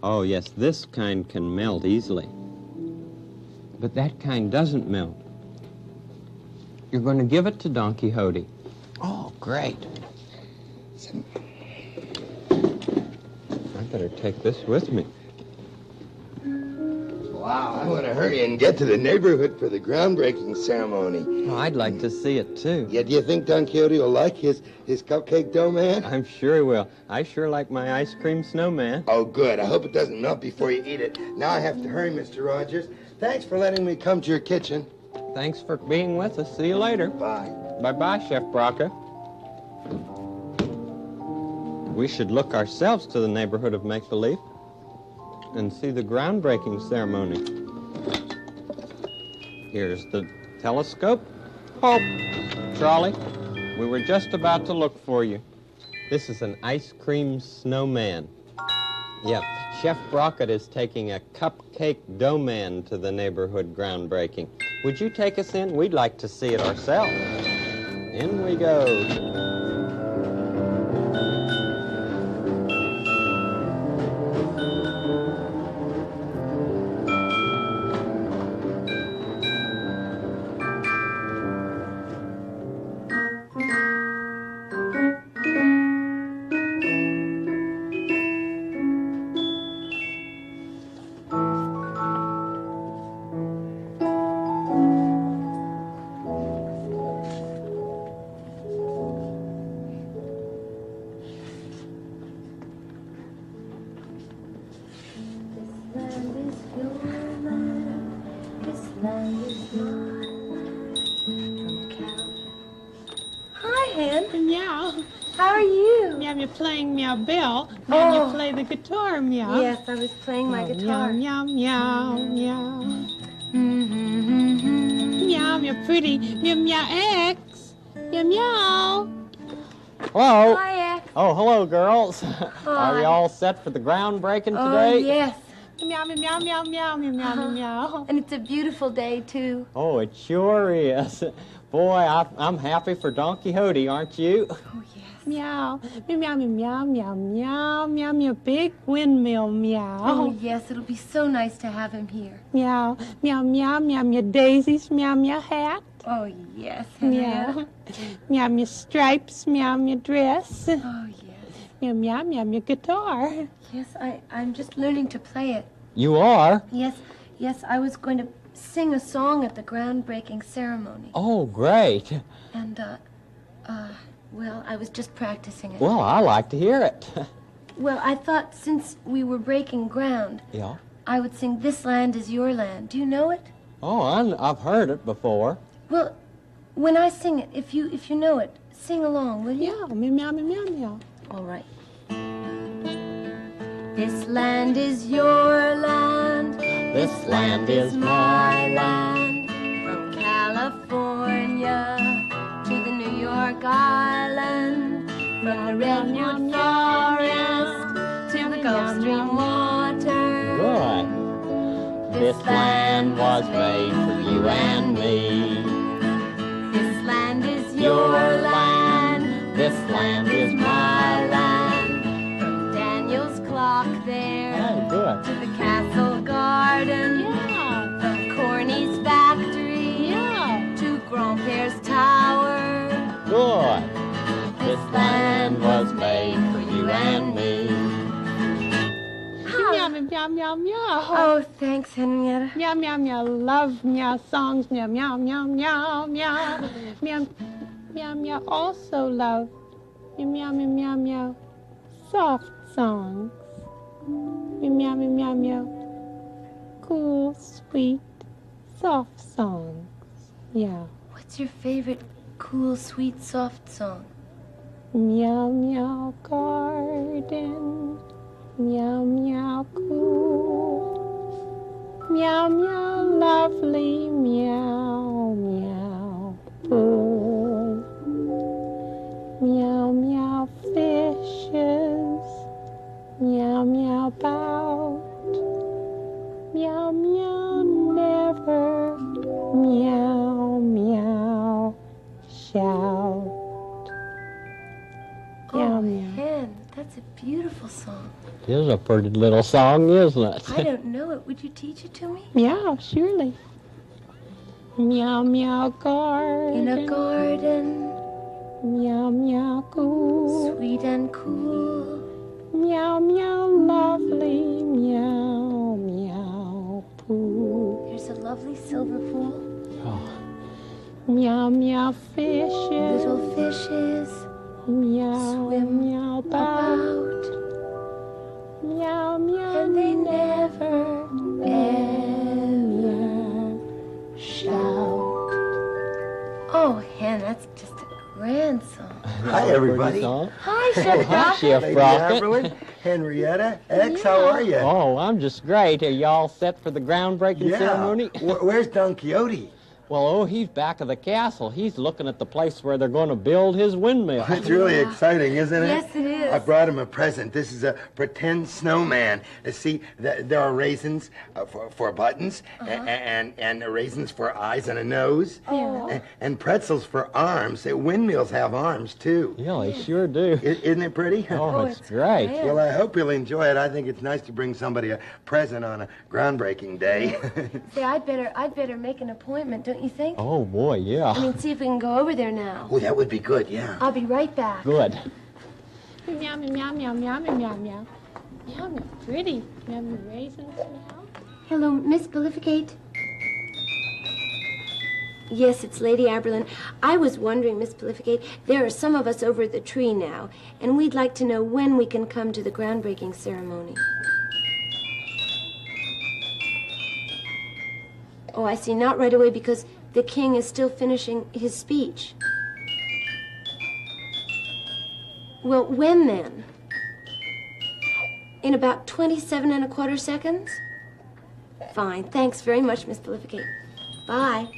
Oh, yes, this kind can melt easily. But that kind doesn't melt. You're going to give it to Don Quixote. Oh, great. I better take this with me. Wow, I want to hurry and get to the neighborhood for the groundbreaking ceremony. Oh, I'd like to see it, too. Yeah, do you think Don Quixote will like his cupcake dough man? I'm sure he will. I sure like my ice cream snowman. Oh, good. I hope it doesn't melt before you eat it. Now I have to hurry, Mr. Rogers. Thanks for letting me come to your kitchen. Thanks for being with us. See you later. Bye. Bye-bye, Chef Braca. We should look ourselves to the neighborhood of make-believe and see the groundbreaking ceremony. Here's the telescope. Oh, Charlie, we were just about to look for you. This is an ice cream snowman. Yeah, Chef Brockett is taking a cupcake dough man to the neighborhood groundbreaking. Would you take us in? We'd like to see it ourselves. In we go. Playing Meow Bell, and you play the guitar, Meow. Yes, I was playing my guitar. Meow, meow, meow, meow, meow, pretty, meow, meow, X, meow, meow. Hello. Hi, X. Oh, hello, girls. Hi. Are you all set for the groundbreaking today? Oh, yes. Meow, meow, meow, meow, meow, meow, meow, meow. And it's a beautiful day, too. Oh, it sure is. Boy, I'm happy for Don Quixote, aren't you? Oh, yes. Meow, meow, meow, meow, meow, meow, meow, meow, big windmill, meow. Oh, yes, it'll be so nice to have him here. Meow, meow, meow, meow, meow, daisies, meow, meow, hat. Oh, yes, Meow, meow, meow, stripes, meow, meow, dress. Oh, yes. Meow, meow, meow, meow, guitar. Yes, I'm just learning to play it. You are? Yes, I was going to sing a song at the groundbreaking ceremony. Oh, great. And, well, I was just practicing it. Well, I like to hear it. Well, I thought since we were breaking ground, Yeah? I would sing This Land Is Your Land. Do you know it? Oh, I've heard it before. Well, when I sing it, if you know it, sing along, will you? Yeah, meow, meow, meow, meow. All right. This land is your land. This land is my land. From California to the New York Island, from the redwood forest to the Gulf Stream water. Good. This land was made for you and me. This land is your land. This land is my land. From Daniel's clock there Oh, good. to the castle garden. Yeah. From Corny's factory to Grandpere's tower. Good. This land was made for you and me. Meow, meow, meow, meow. Oh, thanks, Henrietta. Meow, meow, meow, love meow songs. Meow, meow, meow, meow, meow. Meow, meow, meow, also love. Meow, meow, meow, meow, soft songs. Meow, meow, meow, meow, cool, sweet, soft songs. Yeah. What's your favorite cool, sweet, soft song? Meow, meow, garden. Meow, meow, cool. Meow, meow, lovely. Meow, meow, pool. Meow, meow, fishes. Meow, meow, bout. Meow, meow, never. Meow, meow, shout. Meow, Oh, meow. Hen, that's a beautiful song. It is a pretty little song, isn't it? I don't know it. Would you teach it to me? Meow, surely. Meow, meow, garden. In a garden, Meow, meow, cool. sweet and cool. Meow, meow, lovely. Meow, meow, poo. lovely silver pool? Meow, meow, fishes. Little fishes Meow, swim meow, about. Meow, meow, and they never, ever shout. Oh, Hen, that's just a grand song. Hi, everybody. Hi, Chef Hi, Rocket. Chef Lady Rocket. Aberlin, Henrietta, X, how are you? Oh, I'm just great. Are y'all set for the groundbreaking ceremony? Where's Don Quixote? Well, he's back of the castle. He's looking at the place where they're going to build his windmill. It's really exciting, isn't it? Yes, it is. I brought him a present. This is a pretend snowman. See, there are raisins for buttons, and raisins for eyes and a nose, and pretzels for arms. Windmills have arms, too. Yeah, they sure do. Isn't it pretty? Oh, it's great. Well, I hope you'll enjoy it. I think it's nice to bring somebody a present on a groundbreaking day. Say, I'd better make an appointment, don't you think? Oh, boy, yeah. I mean, see if we can go over there now. Oh, that would be good, yeah. I'll be right back. Good. Meow, meow, meow, meow, meow, meow, meow. Meow, meow, pretty. Meow, meow, raisins, meow. Hello, Miss Belificate. Yes, it's Lady Aberlin. I was wondering, Miss Belificate, there are some of us over at the tree now, and we'd like to know when we can come to the groundbreaking ceremony. Oh, I see. Not right away because the king is still finishing his speech. Well, when then? In about 27¼ seconds? Fine. Thanks very much, Miss Belificate. Bye.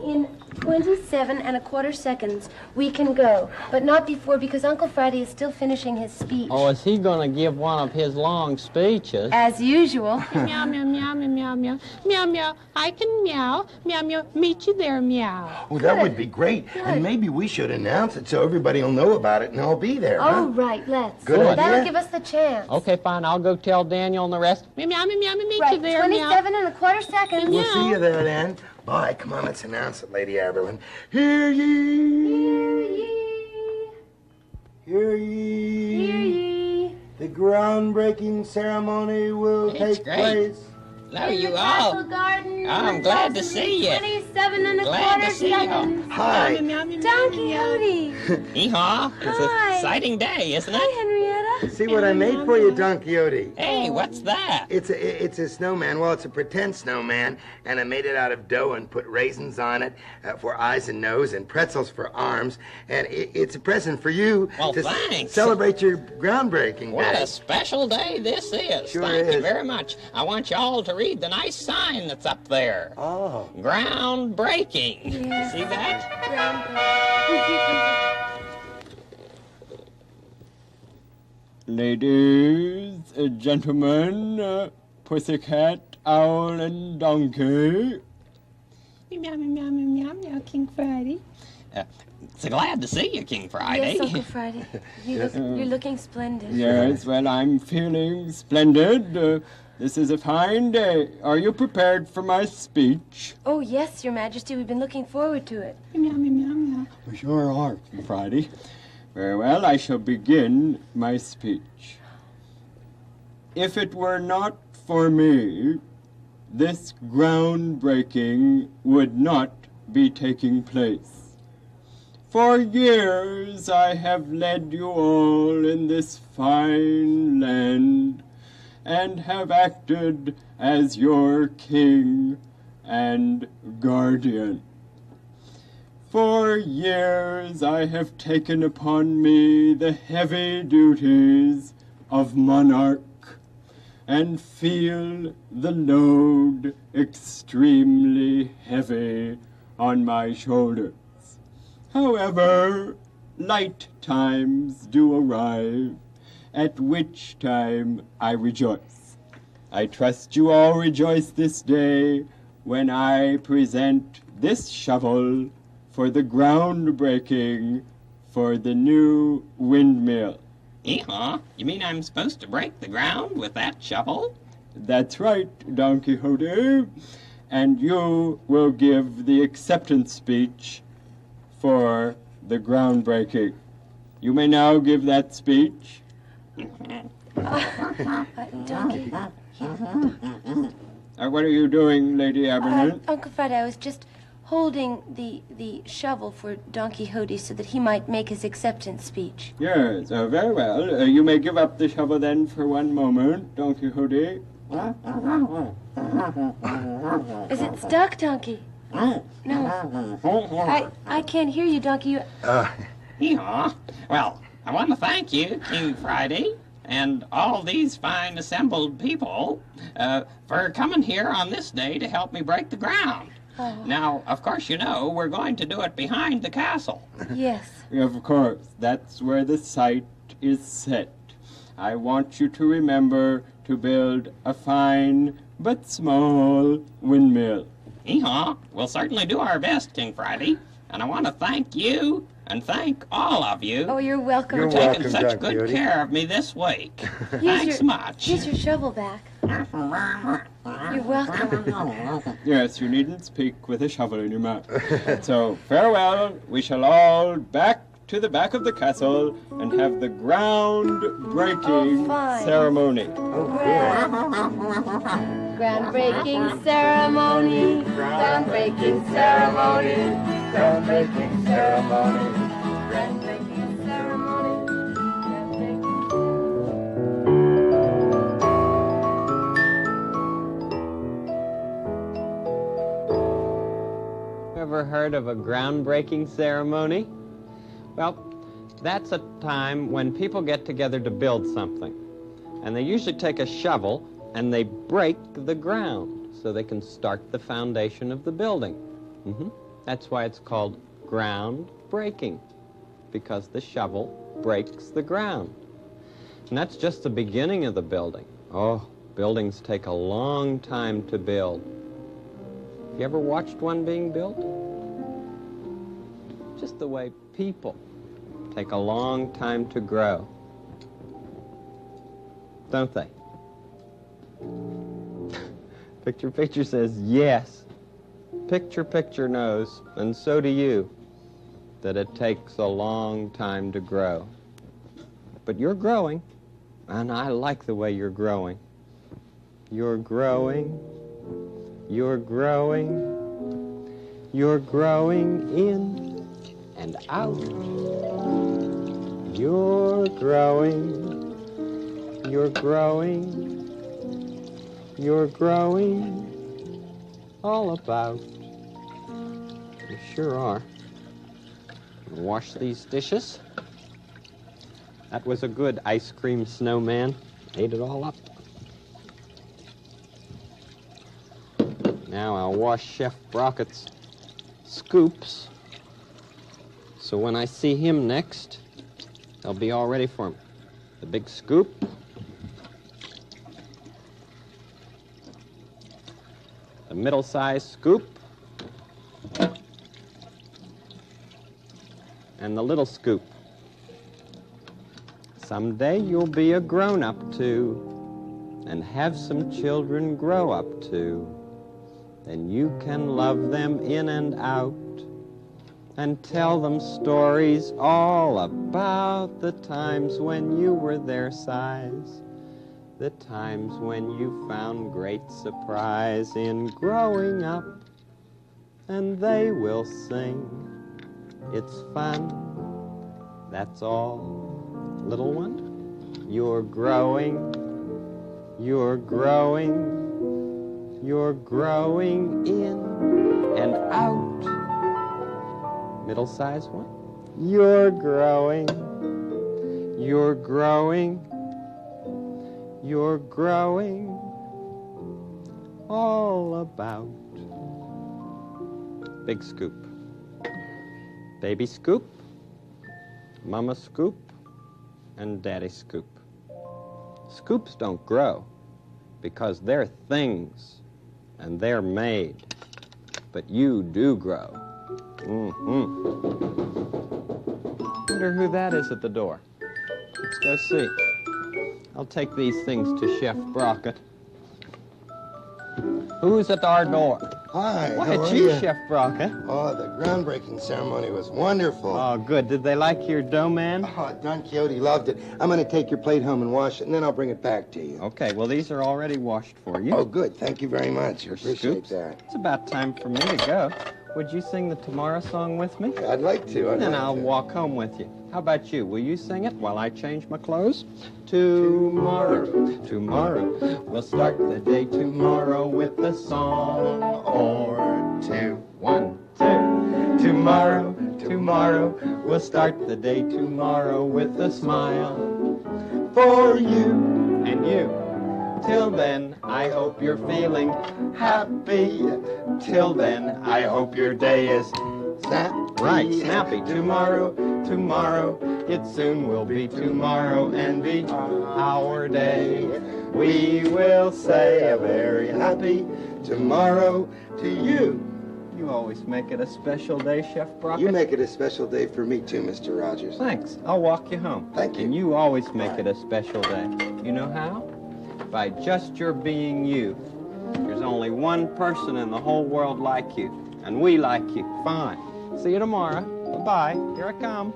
In 27¼ seconds, we can go. But not before, because Uncle Friday is still finishing his speech. Oh, is he going to give one of his long speeches? As usual. Meow, meow, meow, meow, meow, meow. Meow, meow, I can meow. Meow, meow, meet you there, meow. Well, that would be great. And maybe we should announce it so everybody will know about it and I'll be there. Oh, right, let's. Good idea. That'll give us the chance. Okay, fine. I'll go tell Daniel and the rest. Meow, meow, meow, meow, meet Right, you there, meow. 27¼ seconds. We'll see you there then. Bye. Come on, let's announce it, Lady Aberlin. Hear ye! Hear ye! Hear ye! Hear ye! The groundbreaking ceremony will It's take great. place. Hello, In you the all. castle garden. I'm glad to see you. 27¼ Glad to see you. seconds. Hi. Meow, meow, Don meow, meow. Quixote. Hee-haw. It's an Hi. exciting day, isn't Hi, it? Henrietta. See what I made for you, Don Quixote? Hey, what's that? It's a snowman. Well, it's a pretend snowman, and I made it out of dough and put raisins on it for eyes and nose, and pretzels for arms. And it's a present for you Well, to thanks. celebrate your groundbreaking What day. a special day this is. Sure Thank you is. very much. I want you all to read the nice sign that's up there. Oh. Groundbreaking. You see that? Ladies, gentlemen, pussycat, owl, and donkey. Meow, meow, meow, meow, meow, King Friday. So glad to see you, King Friday. Yes, Uncle Friday. You're looking splendid. Yes, well, I'm feeling splendid. This is a fine day. Are you prepared for my speech? Oh, yes, Your Majesty. We've been looking forward to it. Meow, meow, meow, meow. We sure are, King Friday. Very well, I shall begin my speech. If it were not for me, this groundbreaking would not be taking place. For years I have led you all in this fine land and have acted as your king and guardian. For years I have taken upon me the heavy duties of monarch and feel the load extremely heavy on my shoulders. However, light times do arrive, at which time I rejoice. I trust you all rejoice this day when I present this shovel for the groundbreaking for the new windmill. Hee-haw. You mean I'm supposed to break the ground with that shovel? That's right, Don Quixote. And you will give the acceptance speech for the groundbreaking. You may now give that speech. Donkey. What are you doing, Lady Aberlin? Uncle Fred, I was just holding the shovel for Don Quixote so that he might make his acceptance speech. Yes, very well. You may give up the shovel then for one moment, Don Quixote. Is it stuck, Donkey? No. I can't hear you, Donkey. Yeehaw. Well, I want to thank you, King Friday, and all these fine assembled people for coming here on this day to help me break the ground. Oh. Now, of course, you know, we're going to do it behind the castle. Yes. Of course, that's where the site is set. I want you to remember to build a fine but small windmill. Yeehaw. We'll certainly do our best, King Friday. And I want to thank you and thank all of you. Oh, you're welcome. For taking such good care of me this week. Thanks much. Here's your shovel back. You're welcome. Yes, you needn't speak with a shovel in your mouth. So, farewell. We shall all back to the back of the castle and have the ground-breaking ceremony. Groundbreaking ceremony. Groundbreaking ceremony. Groundbreaking ceremony. Groundbreaking ceremony. Ever heard of a groundbreaking ceremony? Well, that's a time when people get together to build something. And they usually take a shovel and they break the ground so they can start the foundation of the building. That's why it's called ground breaking, because the shovel breaks the ground. And that's just the beginning of the building. Oh, buildings take a long time to build. You ever watched one being built? Just the way people take a long time to grow, don't they? Picture says yes. Picture knows, and so do you, that it takes a long time to grow. But you're growing, and I like the way you're growing. You're growing, you're growing, you're growing in and out. You're growing, you're growing, you're growing all about. You sure are. Wash these dishes. That was a good ice cream snowman. Ate it all up. Now I'll wash Chef Brockett's scoops, so when I see him next, they'll be all ready for him. The big scoop. The middle-sized scoop. And the little scoop. Someday you'll be a grown-up too, and have some children grow up too. Then you can love them in and out, and tell them stories all about the times when you were their size, the times when you found great surprise in growing up, and they will sing, it's fun, that's all. Little one, you're growing, you're growing, you're growing in and out. Middle-sized one, you're growing, you're growing, you're growing all about. Big scoop, baby scoop, mama scoop, and daddy scoop. Scoops don't grow because they're things and they're made, but you do grow. Wonder who that is at the door. Let's go see. I'll take these things to Chef Brockett. Who's at our door? Hi, Why, how it's are you, you? Chef Brockett. Oh, the groundbreaking ceremony was wonderful. Oh, good. Did they like your dough, man? Oh, Don Quixote loved it. I'm going to take your plate home and wash it, and then I'll bring it back to you. Okay, well, these are already washed for you. Oh, good. Thank you very much. I appreciate Scoops. that. It's about time for me to go. Would you sing the Tomorrow song with me? I'd like to. Then I'll walk home with you. How about you? Will you sing it while I change my clothes? Tomorrow, tomorrow, we'll start the day tomorrow with a song or two. 1, 2. Tomorrow, tomorrow, we'll start the day tomorrow with a smile for you and you. Till then, I hope you're feeling happy. Till then, I hope your day is snappy. Right, snappy. Tomorrow, tomorrow, it soon will be tomorrow and be our day. We will say a very happy tomorrow to you. You always make it a special day, Chef Brockett. You make it a special day for me, too, Mr. Rogers. Thanks. I'll walk you home. Thank you. And you always make it a special day. You know how? By just your being you. There's only one person in the whole world like you, and we like you. Fine. See you tomorrow. Bye-bye. Here I come.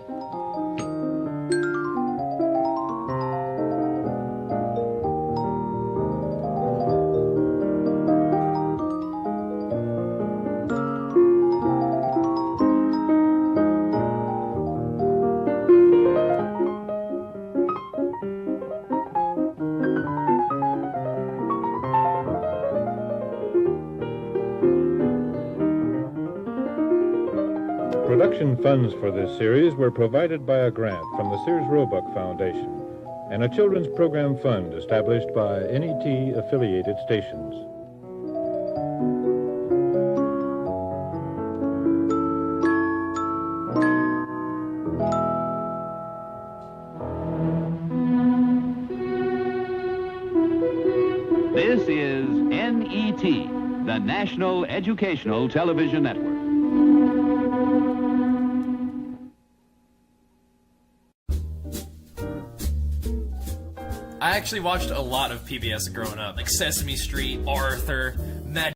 Production funds for this series were provided by a grant from the Sears Roebuck Foundation and a children's program fund established by NET-affiliated stations. This is NET, the National Educational Television Network. I actually watched a lot of PBS growing up, like Sesame Street, Arthur.